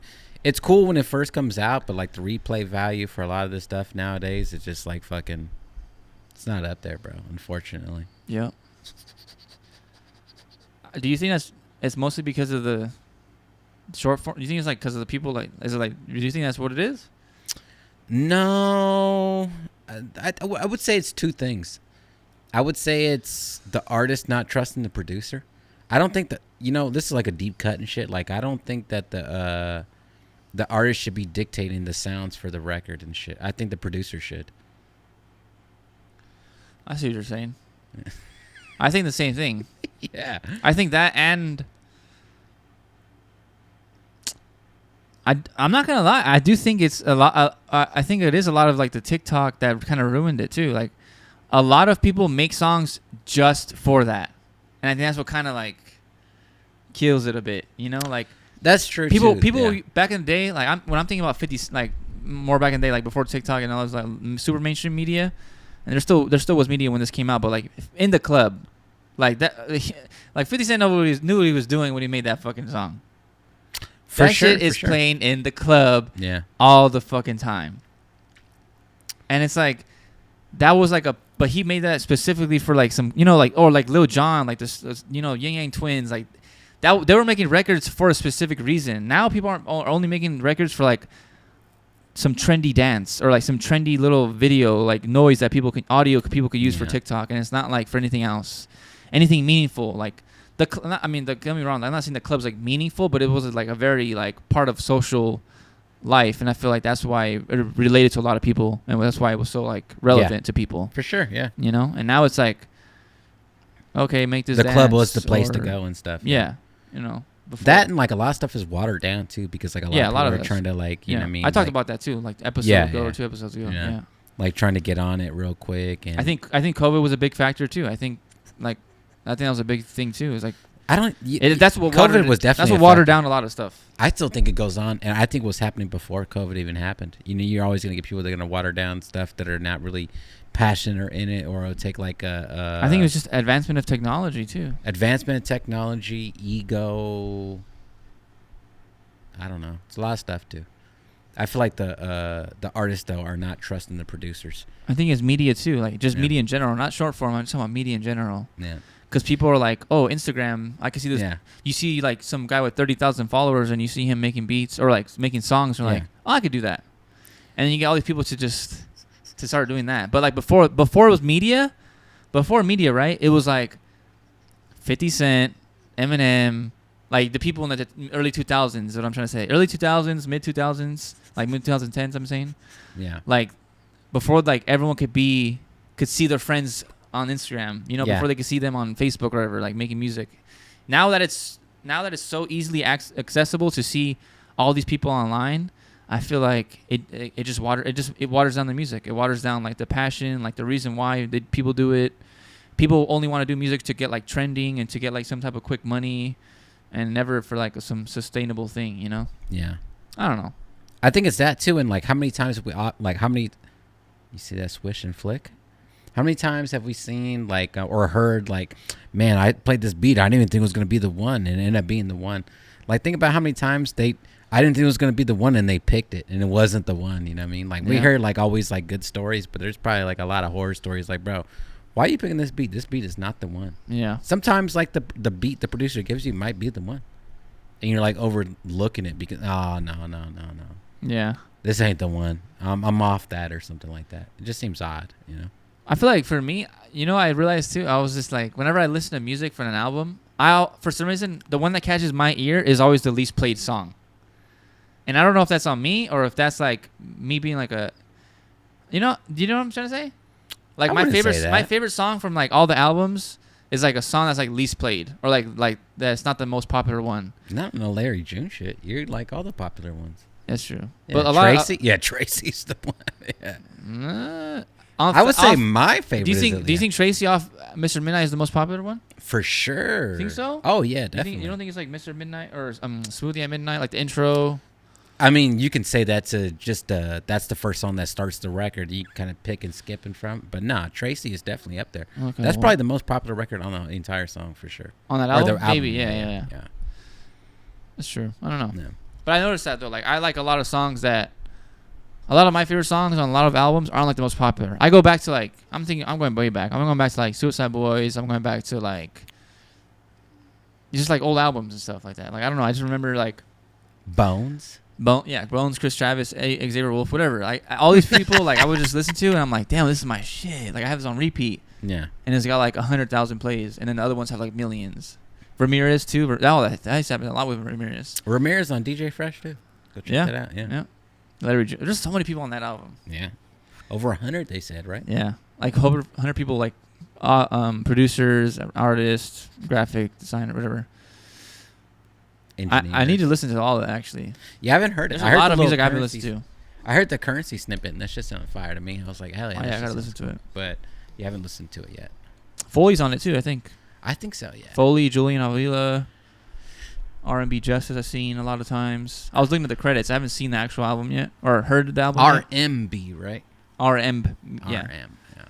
It's cool when it first comes out, but like the replay value for a lot of this stuff nowadays, it's just like fucking. It's not up there, bro. Unfortunately. Yeah. Do you think it's mostly because of the short form? Do you think it's like because of the people? Like, is it like? Do you think that's what it is? No, I would say it's two things. I would say it's the artist not trusting the producer. I don't think that this is like a deep cut and shit. Like I don't think that the artist should be dictating the sounds for the record and shit. I think the producer should. I see what you're saying. I think the same thing. Yeah. I think that, and I'm not gonna lie. I do think it's a lot. I think it is a lot of like the TikTok that kind of ruined it too. Like a lot of people make songs just for that, and I think that's what kind of like kills it a bit. Like that's true. People yeah. back in the day, like when I'm thinking about 50, like more back in the day, like before TikTok and all this like super mainstream media, and there still was media when this came out, but like in the club, like that, like 50 Cent knew what he was doing when he made that fucking song. That shit is playing in the club all the fucking time. And it's like, that was like but he made that specifically for like some, or like Lil Jon, like this, Yang Yang Twins, like that, they were making records for a specific reason. Now people are only making records for like some trendy dance or like some trendy little video, like noise that people could use for TikTok. And it's not like for anything else, anything meaningful. Like, don't get me wrong, I'm not saying the club's like meaningful, but it was like a very like part of social life, and I feel like that's why it related to a lot of people, and that's why it was so like relevant to people. For sure, yeah. And now it's like, okay, make this. The club was the place to go and stuff. Yeah, that and like a lot of stuff is watered down too, because like a lot of people are trying to like you know what I mean. I talked about that too, like episode ago or 2 episodes ago. Yeah, like trying to get on it real quick. And I think COVID was a big factor too. I think that was a big thing too. It's like that's what COVID was definitely. That's what watered down a lot of stuff. I still think it goes on, and I think what's happening before COVID even happened. You're always gonna get people that are gonna water down stuff that are not really passionate or in it, or it'll take like a. I think it was just advancement of technology too. Advancement of technology, ego. I don't know. It's a lot of stuff too. I feel like the artists though are not trusting the producers. I think it's media too, like just media in general, not short form. I'm just talking about media in general. Yeah. Because people are like, oh, Instagram, I can see this. Yeah. You see like some guy with 30,000 followers, and you see him making beats or like making songs, and like, oh, I could do that. And then you get all these people to start doing that. But like before it was media, right? It was like 50 Cent, Eminem, like the people in the early 2000s. Is what I'm trying to say. Early 2000s, mid 2000s, like mid 2010s. I'm saying. Yeah. Like before, like everyone could see their friends on Instagram, before they could see them on Facebook or whatever, like making music. Now that it's so easily accessible to see all these people online, I feel like it waters down the music. It waters down like the passion, like the reason why people do it. People only want to do music to get like trending and to get like some type of quick money, and never for like some sustainable thing, Yeah. I don't know. I think it's that too, and like how many times you see that swish and flick? How many times have we seen like or heard like, man, I played this beat, I didn't even think it was gonna be the one, and it ended up being the one. Like think about how many times I didn't think it was gonna be the one, and they picked it, and it wasn't the one. You know what I mean? Like we heard like always like good stories, but there's probably like a lot of horror stories. Like, bro, why are you picking this beat? This beat is not the one. Yeah. Sometimes like the beat the producer gives you might be the one, and you're like overlooking it because no. Yeah. This ain't the one. I'm off that or something like that. It just seems odd, I feel like for me, I realized too, I was just like, whenever I listen to music for an album, for some reason, the one that catches my ear is always the least played song. And I don't know if that's on me or if that's like me being like do you know what I'm trying to say? Like my favorite song from like all the albums is like a song that's like least played or like that's not the most popular one. Not no Larry June shit. You're like all the popular ones. That's true. Yeah, but Tracy, Tracy's the one. Yeah. I would say my favorite. Do you think Tracy off Mr. Midnight is the most popular one? For sure. Think so? Oh yeah, definitely. You don't think it's like Mr. Midnight or Smoothie at Midnight, like the intro? I mean, you can say that's that's the first song that starts the record. You can kind of pick and skip in front, but nah, Tracy is definitely up there. Okay, that's probably the most popular record on the entire song for sure. On that album, maybe, yeah. That's true. I don't know. Yeah. But I noticed that though. Like I like a lot of songs that. A lot of my favorite songs on a lot of albums aren't like the most popular. I go back to like I'm going way back. I'm going back to like Suicide Boys. I'm going back to like just like old albums and stuff like that. Like I don't know. I just remember like Bones, Chris Travis, Xavier Wolf, whatever. All these people like I would just listen to and I'm like, damn, this is my shit. Like I have this on repeat. Yeah. And it's got like 100,000 plays, and then the other ones have like millions. Ramirez too. That happened a lot with Ramirez. Ramirez on DJ Fresh too. Go check that out. Yeah. There's just so many people on that album. Yeah, over 100 they said, right? Yeah, like over 100 people, like producers, artists, graphic designer, whatever. I need to listen to all of that actually. Yeah, I haven't heard it. There's a lot of music I haven't listened to. I heard the Currency snippet, and that shit sounded fire to me. I was like, hell yeah. Oh, yeah, I gotta listen to it. But you haven't listened to it yet. Foley's on it too, I think. I think so, yeah. Foley, Julian Avila. R&B Justice I've seen a lot of times. I was looking at the credits. I haven't seen the actual album yet or heard the album yet. RMB, right? RM, yeah. RM, yeah.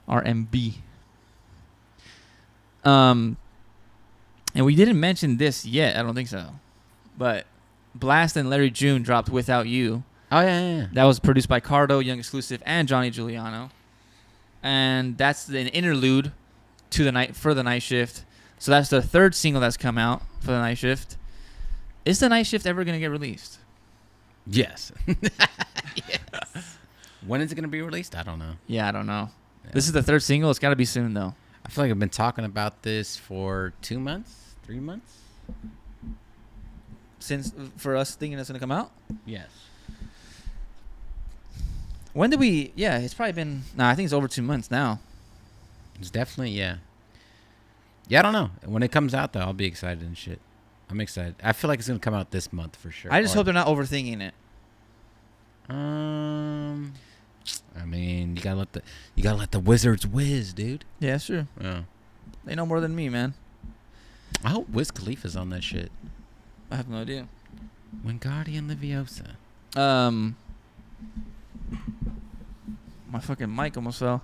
RMB. And we didn't mention this yet. I don't think so. But Blast and Larry June dropped Without You. Oh, yeah. That was produced by Cardo, Young Exclusive, and Johnny Giuliano. And that's an interlude to the night shift. So that's the third single that's come out for the night shift. Is the night shift ever going to get released? Yes. Yes. When is it going to be released? I don't know. Yeah, I don't know. Yeah. This is the third single. It's got to be soon, though. I feel like I've been talking about this for 2 months, 3 months. Since for us thinking it's going to come out? Yes. When did we... Yeah, it's probably been... Nah, I think it's over 2 months now. It's definitely, yeah. Yeah, I don't know. When it comes out, though, I'll be excited and shit. I'm excited. I feel like it's going to come out this month for sure. I just hope they're not overthinking it. I mean, you gotta let the wizards whiz, dude. Yeah, that's true. Yeah. They know more than me, man. I hope Wiz Khalifa's on that shit. I have no idea. Wingardium Leviosa. My fucking mic almost fell.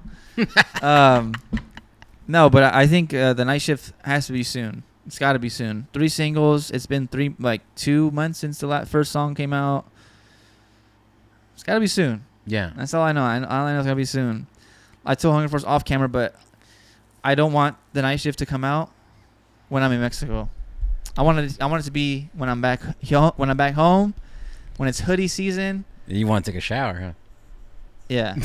No, but I think the night shift has to be soon. It's got to be soon. 3 singles. It's been 2 months since the first song came out. It's got to be soon. Yeah. That's all I know. All I know it's got to be soon. I told Hunger Force off camera, but I don't want the night shift to come out when I'm in Mexico. I want it to be when I'm back home, when it's hoodie season. You want to take a shower, huh? Yeah.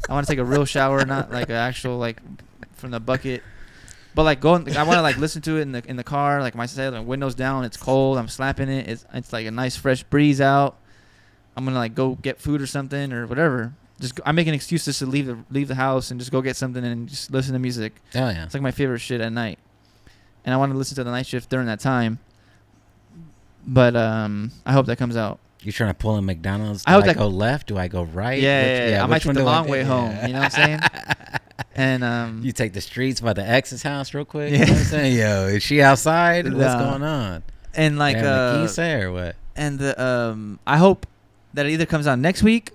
I want to take a real shower, not like an actual like from the bucket. But like I want to like listen to it in the car, like myself, like windows down. It's cold. I'm slapping it. It's like a nice fresh breeze out. I'm gonna like go get food or something or whatever. I'm making excuses to leave the house and just go get something and just listen to music. Oh yeah, it's like my favorite shit at night. And I want to listen to the night shift during that time. But I hope that comes out. You trying to pull in McDonald's? Do I go left? Do I go right? Yeah. I might take the long way home. You know what I'm saying? And you take the streets by the ex's house real quick. Yeah. You know what I'm saying? Yo, is she outside? What's going on? And like or what? And I hope that it either comes out next week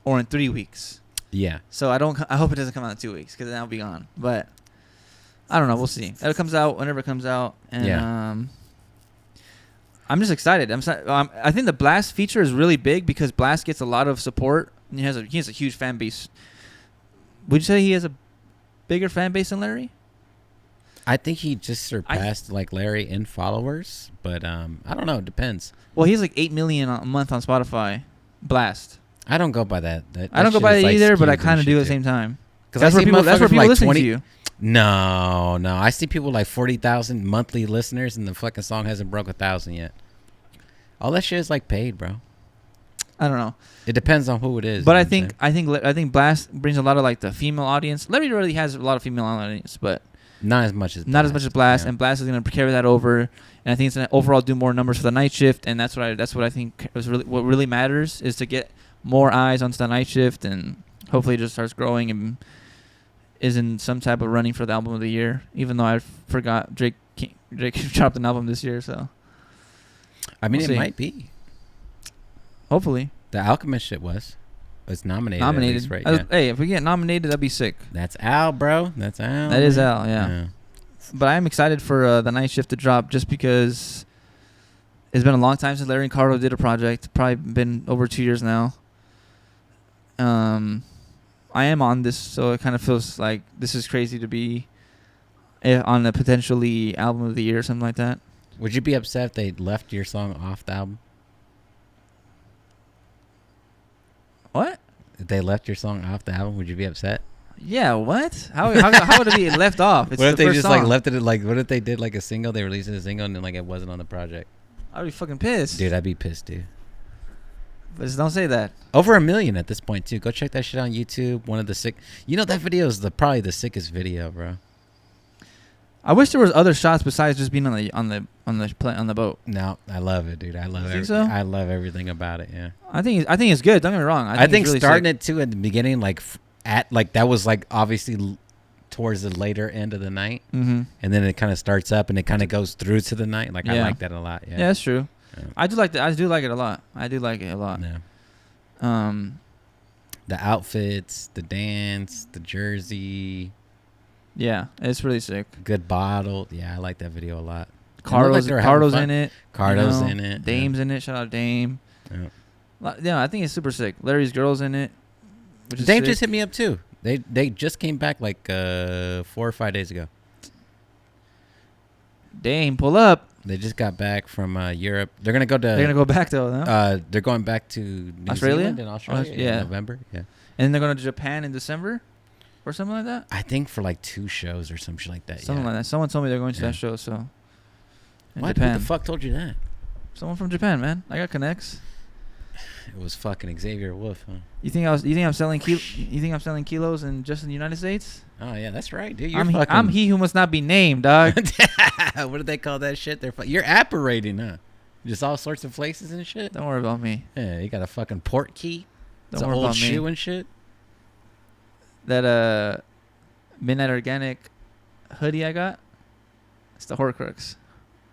or in 3 weeks. Yeah. So I hope it doesn't come out in 2 weeks because then I'll be gone. But I don't know. We'll see. It comes out whenever it comes out. And I'm just excited. I think the Blast feature is really big because Blast gets a lot of support. And he has a huge fan base. Would you say he has a bigger fan base than Larry? I think he just surpassed like Larry in followers, but I don't know. It depends. Well, he's like 8 million a month on Spotify. Blast. I don't go by that. I don't go by that either, but I kind of do at the same time. Because that's where people like listen to you. No. I see people like 40,000 monthly listeners, and the fucking song hasn't broke 1,000 yet. All that shit is like paid, bro. I don't know. It depends on who it is. But I think Blast brings a lot of like the female audience. Larry really has a lot of female audience, but not as much as Blast. Yeah. And Blast is gonna carry that over, and I think it's gonna overall do more numbers for the night shift, and that's what I think was what really matters is to get more eyes onto the night shift, and hopefully it just starts growing and is in some type of running for the album of the year. Even though I forgot Drake dropped an album this year, so I mean it might be. Hopefully. The Alchemist shit was nominated. Least, right? Hey, if we get nominated, that'd be sick. That's Al, bro. That's Al. That is Al, yeah. But I'm excited for the night shift to drop just because It's been a long time since Larry and Carlo did a project. Probably been over 2 years now. I am on this, so it kind of feels like this is crazy to be on a potentially album of the year or something like that. Would you be upset if they left your song off the album? What? If they left your song off the album, would you be upset? Yeah, what? How would it be left off? It's what if the they first just song. like left it like? What if they did like a single? They released a single and then like it wasn't on the project. I'd be fucking pissed. Dude, I'd be pissed, dude. But just don't say that. Over 1 million at this point too. Go check that shit on YouTube. One of the sick. You know that video is probably the sickest video, bro. I wish there was other shots besides just being on the boat. No, I love it, dude. I love it. So? I love everything about it. Yeah. I think it's good. Don't get me wrong. I think it's really starting sick. it too at the beginning, like at like that was like obviously towards the later end of the night, Mm-hmm. and then it kind of starts up and it kind of goes through to the night. Like I like that a lot. Yeah, Yeah, that's true. Yeah. I do like that. I do like it a lot. Yeah. The outfits, the dance, the jersey. Yeah, it's really sick. Good bottle. Yeah, I like that video a lot. Cardo's in it. Cardo's in it. Dame's in it. Shout out Dame. Yeah, I think it's super sick. Larry's girl's in it. Dame just hit me up too. They just came back like 4 or 5 days ago. Dame, pull up. They just got back from Europe. They're gonna go to. They're gonna go back though. No? They're going back to New Australia? Zealand and Australia in November. Yeah. And they're going to Japan in December, or something like that. I think for like 2 shows or some shit like that. Something like that. Someone told me they're going to that show. So. What the fuck told you that? Someone from Japan, man. I got connects. It was fucking Xavier Wolf, huh? You think I'm selling kilos in just in the United States? Oh yeah, that's right, dude. I'm he who must not be named, dog. What do they call that shit? You're apparating, huh? Just all sorts of places and shit. Don't worry about me. Yeah, you got a fucking port key. Don't worry about me. Shoe and shit. That Midnight Organic hoodie I got. It's the Horcrux.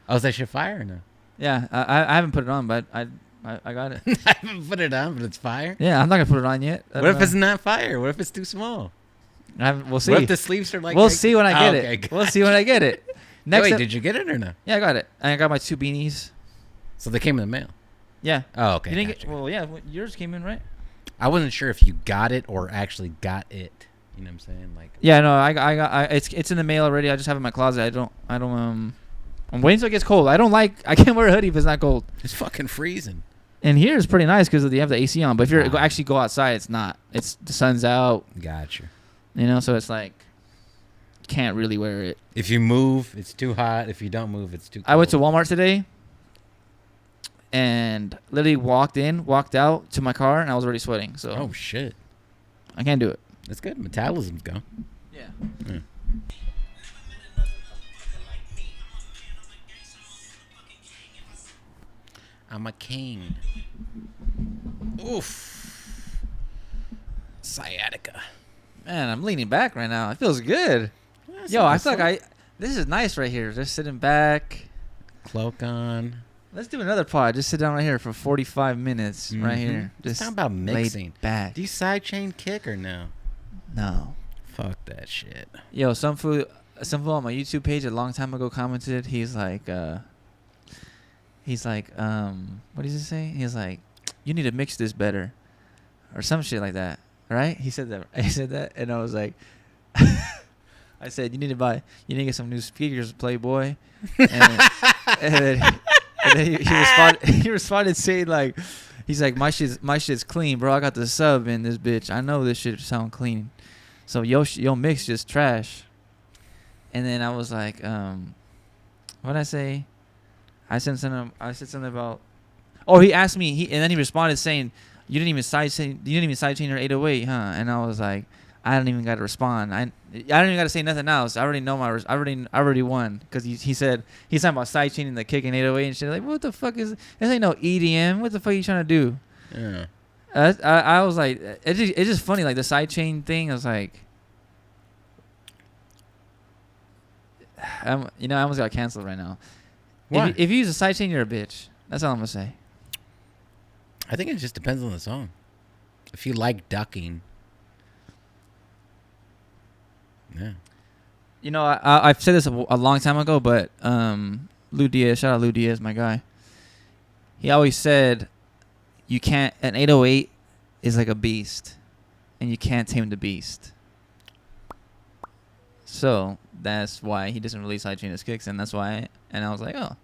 Oh, is that shit fire or no? Yeah, I haven't put it on, but I got it. I haven't put it on, but it's fire. Yeah, I'm not gonna put it on yet. What if it's not fire? What if it's too small? We'll see. What if the sleeves are like? We'll see when I get it. We'll see when I get it. Wait, did you get it or no? Yeah, I got it. I got my 2 beanies. So they came in the mail. Yeah. Oh, okay. You didn't well, yeah. Yours came in, right? I wasn't sure if you got it or actually got it. You know what I'm saying? Like. Yeah, no, I got. It's in the mail already. I just have it in my closet. I don't. I'm waiting until it gets cold. I can't wear a hoodie if it's not cold. It's fucking freezing. And here it's pretty nice because you have the AC on. But if you actually go outside, it's not. It's the sun's out. Gotcha. You know, so it's like can't really wear it. If you move, it's too hot. If you don't move, it's too cold. I went to Walmart today and literally walked out to my car, and I was already sweating. So oh shit, I can't do it. That's good. Metabolism's gone. Yeah. I'm a king. Oof. Sciatica. Man, I'm leaning back right now. It feels good. Yo, I feel like this is nice right here. Just sitting back. Cloak on. Let's do another pod. Just sit down right here for 45 minutes right here. Just talking about mixing. Back. Do you sidechain kick or no? No. Fuck that shit. Yo, some fool on my YouTube page a long time ago commented. He's like, what does he say? He's like, you need to mix this better, or some shit like that, right? He said that, and I was like, I said, you need to get some new speakers, Playboy, and then he responded saying like, he's like, my shit's clean, bro. I got the sub in this bitch. I know this shit sound clean, so yo mix just trash. And then I was like, what'd I say? I said something about. Oh, he asked me. And then he responded saying, "You didn't even sidechain your 808, huh?" And I was like, "I don't even got to respond. I don't even got to say nothing else. I already know I already won." Because he said he's talking about sidechaining the kick and 808 and shit. Like, what the fuck is this? Ain't no EDM. What the fuck are you trying to do? Yeah. I was like, it's just funny, like the sidechain thing. I was like, I almost got canceled right now. Why? If you use a sidechain, you're a bitch. That's all I'm gonna say. I think it just depends on the song. If you like ducking, yeah. You know, I've said this a long time ago, but Lou Diaz, shout out Lou Diaz, my guy. he always said, "You can't. An 808 is like a beast, and you can't tame the beast." So that's why he doesn't release sidechain his kicks, and that's why. And I was like, oh.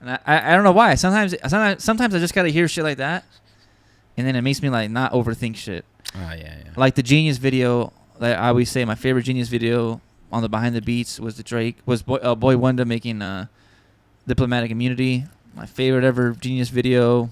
And I don't know why. Sometimes I just gotta hear shit like that, and then it makes me like not overthink shit. Oh yeah. Like the Genius video. Like I always say, my favorite Genius video on the Behind the Beats was Boy Wonder making Diplomatic Immunity. My favorite ever Genius video.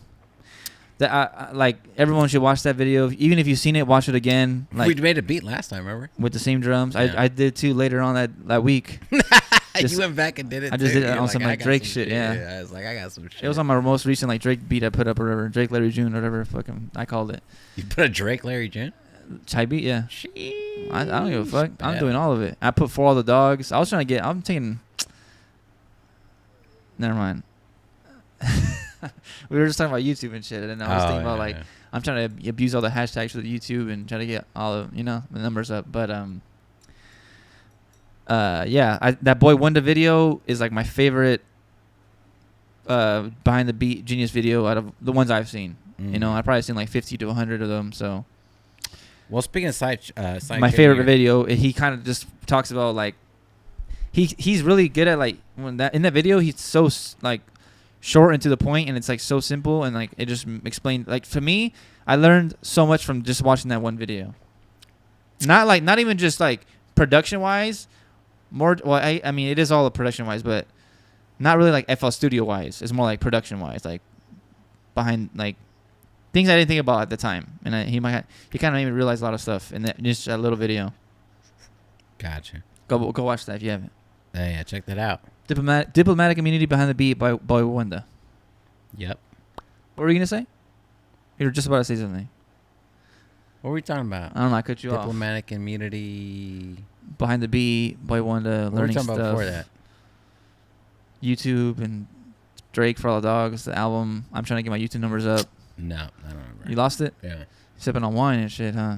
That I like everyone should watch that video. Even if you've seen it, watch it again. Like, we made a beat last time, remember? With the same drums. Yeah. I did too later on that week. You went back and did it. I just did it You're on some like Drake shit. Yeah. I was like, I got some shit. It was on my most recent like Drake beat I put up or whatever. Drake Larry June or whatever fucking I called it. You put a Drake Larry June? Chai beat, yeah. I don't give a fuck. I'm Yeah. doing all of it. I put For All the Dogs. I was trying to get. I'm taking. Never mind. We were just talking about YouTube and shit, and I was thinking about like I'm trying to abuse all the hashtags for the YouTube and try to get all of the numbers up. But that Boy Wonder video is like my favorite behind the beat Genius video out of the ones I've seen. Mm. I've probably seen like 50 to 100 of them. So. Well, speaking of side My favorite video, he kind of just talks about like he's really good at like in that video he's so like short and to the point, and it's like so simple, and like it just explained like for me I learned so much from just watching that one video. Not even just like production wise, more well I mean it is all production wise, but not really like FL Studio wise. It's more like production wise, like behind like things I didn't think about at the time, and he kind of made me realize a lot of stuff in just a little video. Gotcha. Go watch that if you haven't. Yeah, check that out. Diplomatic Immunity Behind the Beat by Boy Wonder. Yep. What were you gonna say? You were just about to say something. What were we talking about? I don't know. I cut you off. Diplomatic Immunity. Behind the Beat, Boy Wonder, What were we learning talking stuff. about before that? YouTube and Drake For All the Dogs, the album. I'm trying to get my YouTube numbers up. No, I don't remember. You lost it? Yeah. Sipping on wine and shit, huh?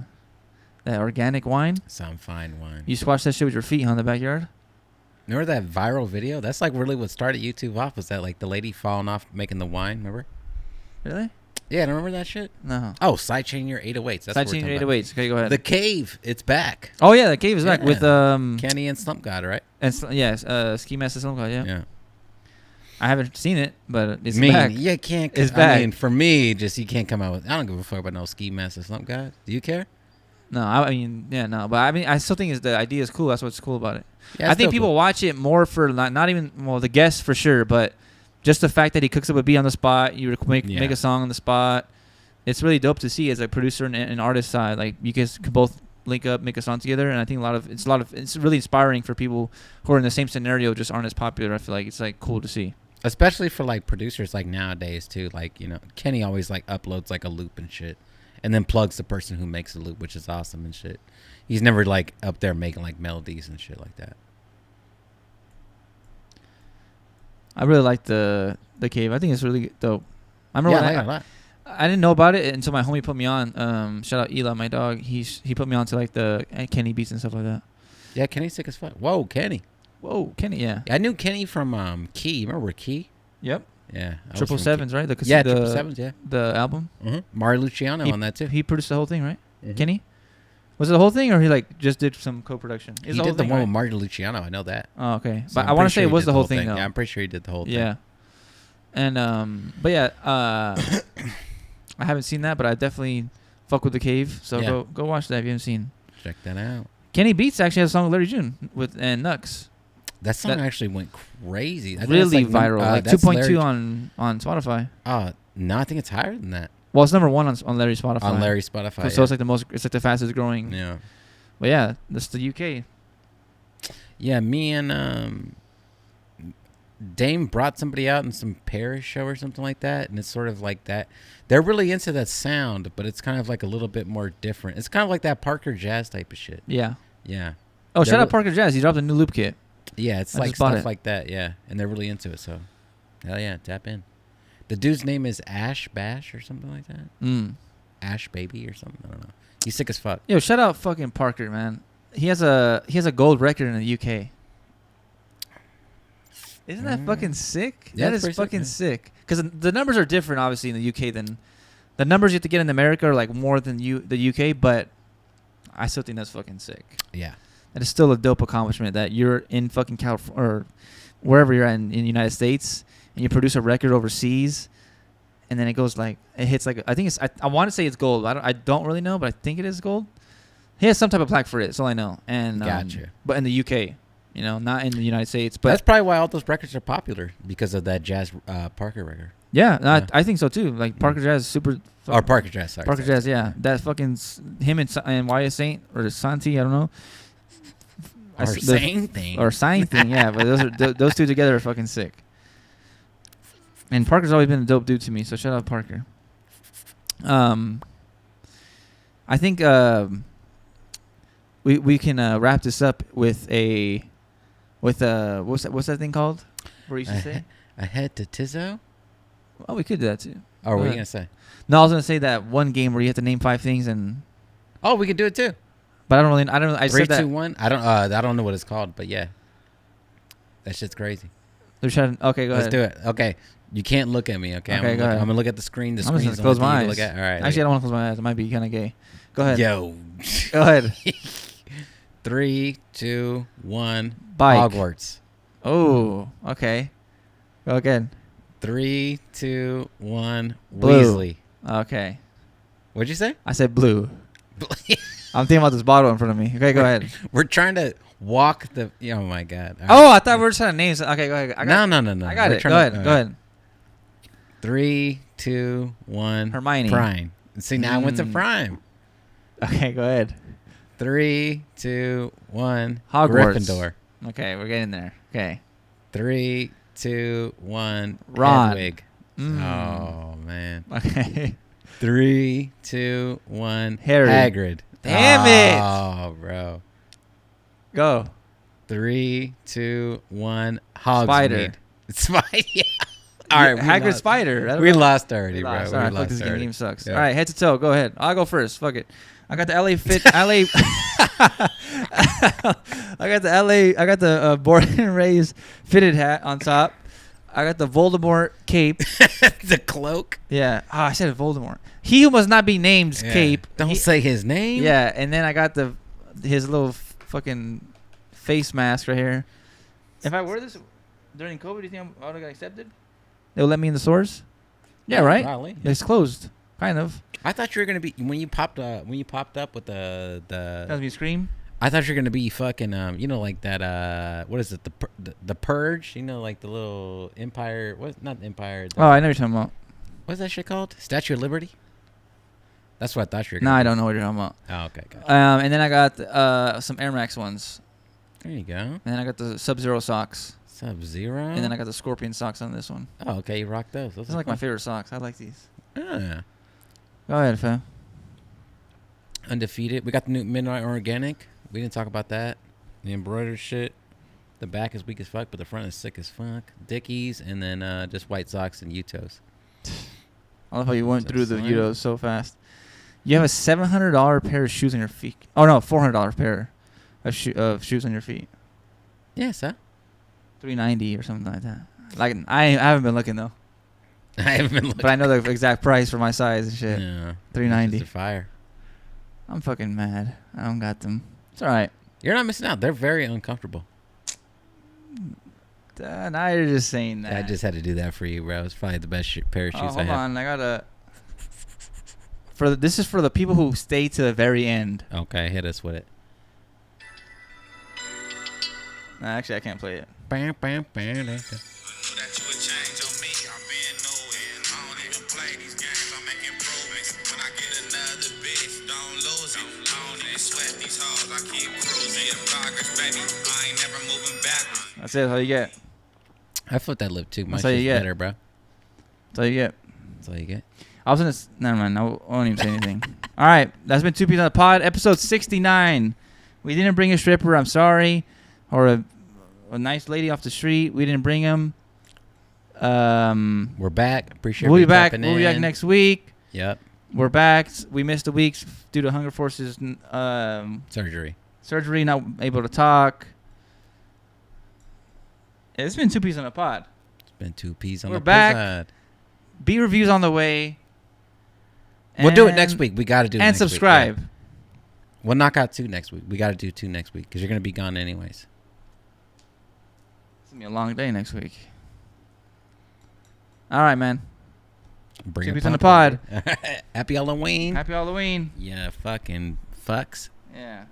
That organic wine? Some fine wine. You squash that shit with your feet, huh, in the backyard? Remember that viral video? That's like really what started YouTube off, was that like the lady falling off making the wine, remember? Really? Yeah, remember that shit? No. Oh, Sidechain Your 808s. That's Sidechain Your 808s. Okay, go ahead. The Cave, it's back. Oh, yeah, the Cave is back with... Kenny and Slump God, right? And Ski Master Slump God, yeah. Yeah. I haven't seen it, but it's back. You can't... It's back. I mean, for me, just you can't come out with... I don't give a fuck about no Ski Master Slump God. Do you care? No, I mean, yeah, no. But I mean, I still think the idea is cool. That's what's cool about it. Yeah, I think people watch it more for not even, well, the guests for sure, but just the fact that he cooks up a beat on the spot, you make a song on the spot. It's really dope to see as a producer and artist side. Like, you guys could both link up, make a song together, and I think it's really inspiring for people who are in the same scenario, just aren't as popular. I feel like it's like cool to see. Especially for like producers like nowadays too. Like, Kenny always like uploads like a loop and shit, and then plugs the person who makes the loop, which is awesome and shit. He's never like up there making like melodies and shit like that. I really like the Cave. I think it's really dope. I remember I didn't know about it until my homie put me on. Shout out Eli, my dog. He put me on to like the Kenny beats and stuff like that. Yeah, Kenny's sick as fuck. Whoa, Kenny. Whoa, Kenny. Yeah. I knew Kenny from Key. Remember Key? Yep. Yeah. 777s, right? Yeah, 777s. Yeah. The album. Mm-hmm. Mario Luciano on that too. He produced the whole thing, right? Mm-hmm. Kenny. Was it the whole thing, or he like just did some co-production? He did the one with Mario Luciano. I know that. Oh, okay. So but I want to say it was the whole thing, though. Yeah, I'm pretty sure he did the whole thing. Yeah. And but yeah, I haven't seen that, but I definitely fuck with the Cave. So go watch that if you haven't seen. Check that out. Kenny Beats actually has a song with Larry June and Nux. That song actually went crazy. Really viral, like 2.2 on Spotify. No, I think it's higher than that. Well, it's number 1 on Larry's Spotify. On Larry's Spotify. So it's like the fastest growing. Yeah. But yeah, that's the UK. Yeah, me and Dame brought somebody out in some Paris show or something like that, and it's sort of like that. They're really into that sound, but it's kind of like a little bit more different. It's kind of like that Parker Jazz type of shit. Yeah. Yeah. Oh, shout out Parker Jazz. He dropped a new loop kit. Yeah, it's like stuff like that, yeah. And they're really into it, so hell yeah, tap in. The dude's name is Ash Bash or something like that. Ash Baby or something. I don't know. He's sick as fuck. Yo, shout out fucking Parker, man. He has a gold record in the UK. Isn't that fucking sick? Yeah, that is fucking sick. Because the numbers are different, obviously, in the UK than the numbers you have to get in America are like more than the UK. But I still think that's fucking sick. Yeah, that is still a dope accomplishment that you're in fucking California or wherever you're at in the United States and you produce a record overseas, and then it goes like it hits like I think it's I want to say it's gold. I don't really know, but I think it is gold. He has some type of plaque for it. That's all I know. And gotcha. But in the UK. You know, not in the United States, but that's probably why all those records are popular because of that Jazz Parker record. Yeah, I think so too. Like Parker Jazz is super. Or Parker Jazz, sorry. Parker Jazz, yeah. That fucking him and Wyatt Saint or Santi, I don't know. Or same thing. Or same thing, yeah. But those two together are fucking sick. And Parker's always been a dope dude to me, so shout out Parker. I think we can wrap this up with what's that thing called? Where you should say a head to Tizzo. Oh, we could do that too. Oh, what were you gonna say? No, I was gonna say that one game where you have to name 5 things and. Oh, we can do it too. But I don't. I 3, said that. 2, 1. I don't know what it's called, but yeah, that shit's crazy. They're trying. Okay, go ahead. Let's do it. Okay, you can't look at me. Okay, okay, I'm gonna look at the screen. The I'm just screen gonna close my eyes. Look at. All right. Actually, I don't want to close my eyes. It might be kind of gay. Go ahead. Yo. Go ahead. 3, 2, 1. Bike. Hogwarts. Oh, okay. Go again. 3, 2, 1. Blue. Weasley. Okay. What'd you say? I said blue. I'm thinking about this bottle in front of me. Okay, go ahead. We're trying to walk the. Oh my god. Oh, I thought we were trying to name. Okay, go ahead. No. I got it. Go ahead. Go ahead. 3, 2, 1. Hermione. Prime. See, now I went to Prime. Okay, go ahead. 3, 2, 1. Hogwarts. Gryffindor. Okay, we're getting there. Okay. 3, 2, 1. Ron. Hedwig. Oh man. Okay. 3, 2, 1. Harry. Hagrid. Damn it. Oh, bro. Go. 3, 2, 1. Hogsmeade. Spider. Spider. Yeah. All right. Hagrid Spider. We lost already, bro. All right, fuck this game sucks. Yeah. All right, head to toe. Go ahead. I'll go first. Fuck it. I got the LA fit. LA. I got the born and raised fitted hat on top. I got the Voldemort cape. The cloak. Yeah. Oh, I said Voldemort. He who must not be named cape. Don't say his name. Yeah, and then I got his little fucking face mask right here. If I wear this during COVID, do you think I would have got accepted? They'll let me in the stores? Yeah, right? Probably. It's closed. Kind of. I thought you were gonna be when you popped up with the. That me scream. I thought you were gonna be fucking like that what is it the Purge, like the little Empire, not Empire. Oh, I know what you're talking about. What's that shit called? Statue of Liberty. That's what I thought you were. No, I don't know what you're talking about. Oh, okay. Gotcha. And then I got some Air Max ones. There you go. And then I got the Sub-Zero socks. Sub-Zero. And then I got the Scorpion socks on this one. Oh, okay. You rock those. Those are like my favorite socks. I like these. Yeah. Go ahead, fam. Undefeated. We got the new Midnight Organic. We didn't talk about that. The embroidered shit. The back is weak as fuck, but the front is sick as fuck. Dickies, and then just white socks and Utos. I love how you went through the Utos so fast. You have a $700 pair of shoes on your feet. Oh, no, $400 pair of shoes on your feet. Yes, huh? $390 or something like that. Like I haven't been looking, though. I haven't been looking. But I know the exact price for my size and shit. Yeah. $390. Fire. I'm fucking mad. I don't got them. It's all right. You're not missing out. They're very uncomfortable. Now you're just saying that. I just had to do that for you, bro. It's probably the best pair of shoes I have. Hold on. I gotta. This is for the people who stay to the very end. Okay, hit us with it. Nah, actually, I can't play it. Bam, bam, bam. That's it. That's all you get. I flipped that lip too. My That's all you shit's get. better, bro. That's all you get. That's all you get. I was gonna. Never mind. I won't even say anything. All right. That's been 2 P's on the pod. Episode 69. We didn't bring a stripper. I'm sorry. Or a nice lady off the street. We didn't bring him. We're back. Appreciate. We'll be back. We'll be back next week. Yep. We're back. We missed a week due to Hunger Force's surgery. Not able to talk. It's been 2 Peas on the pod. It's been 2 Peas on We're the back. pod. B reviews on the way. We'll do it next week. We got to do it and next week. subscribe. Yeah. We'll knock out 2 next week. We got to do 2 next week because you're going to be gone anyways. It's going to be a long day next week. All right, man. Bring 2 it Peas on the pod. Happy Halloween. Happy Halloween. Yeah, fucking fucks. Yeah.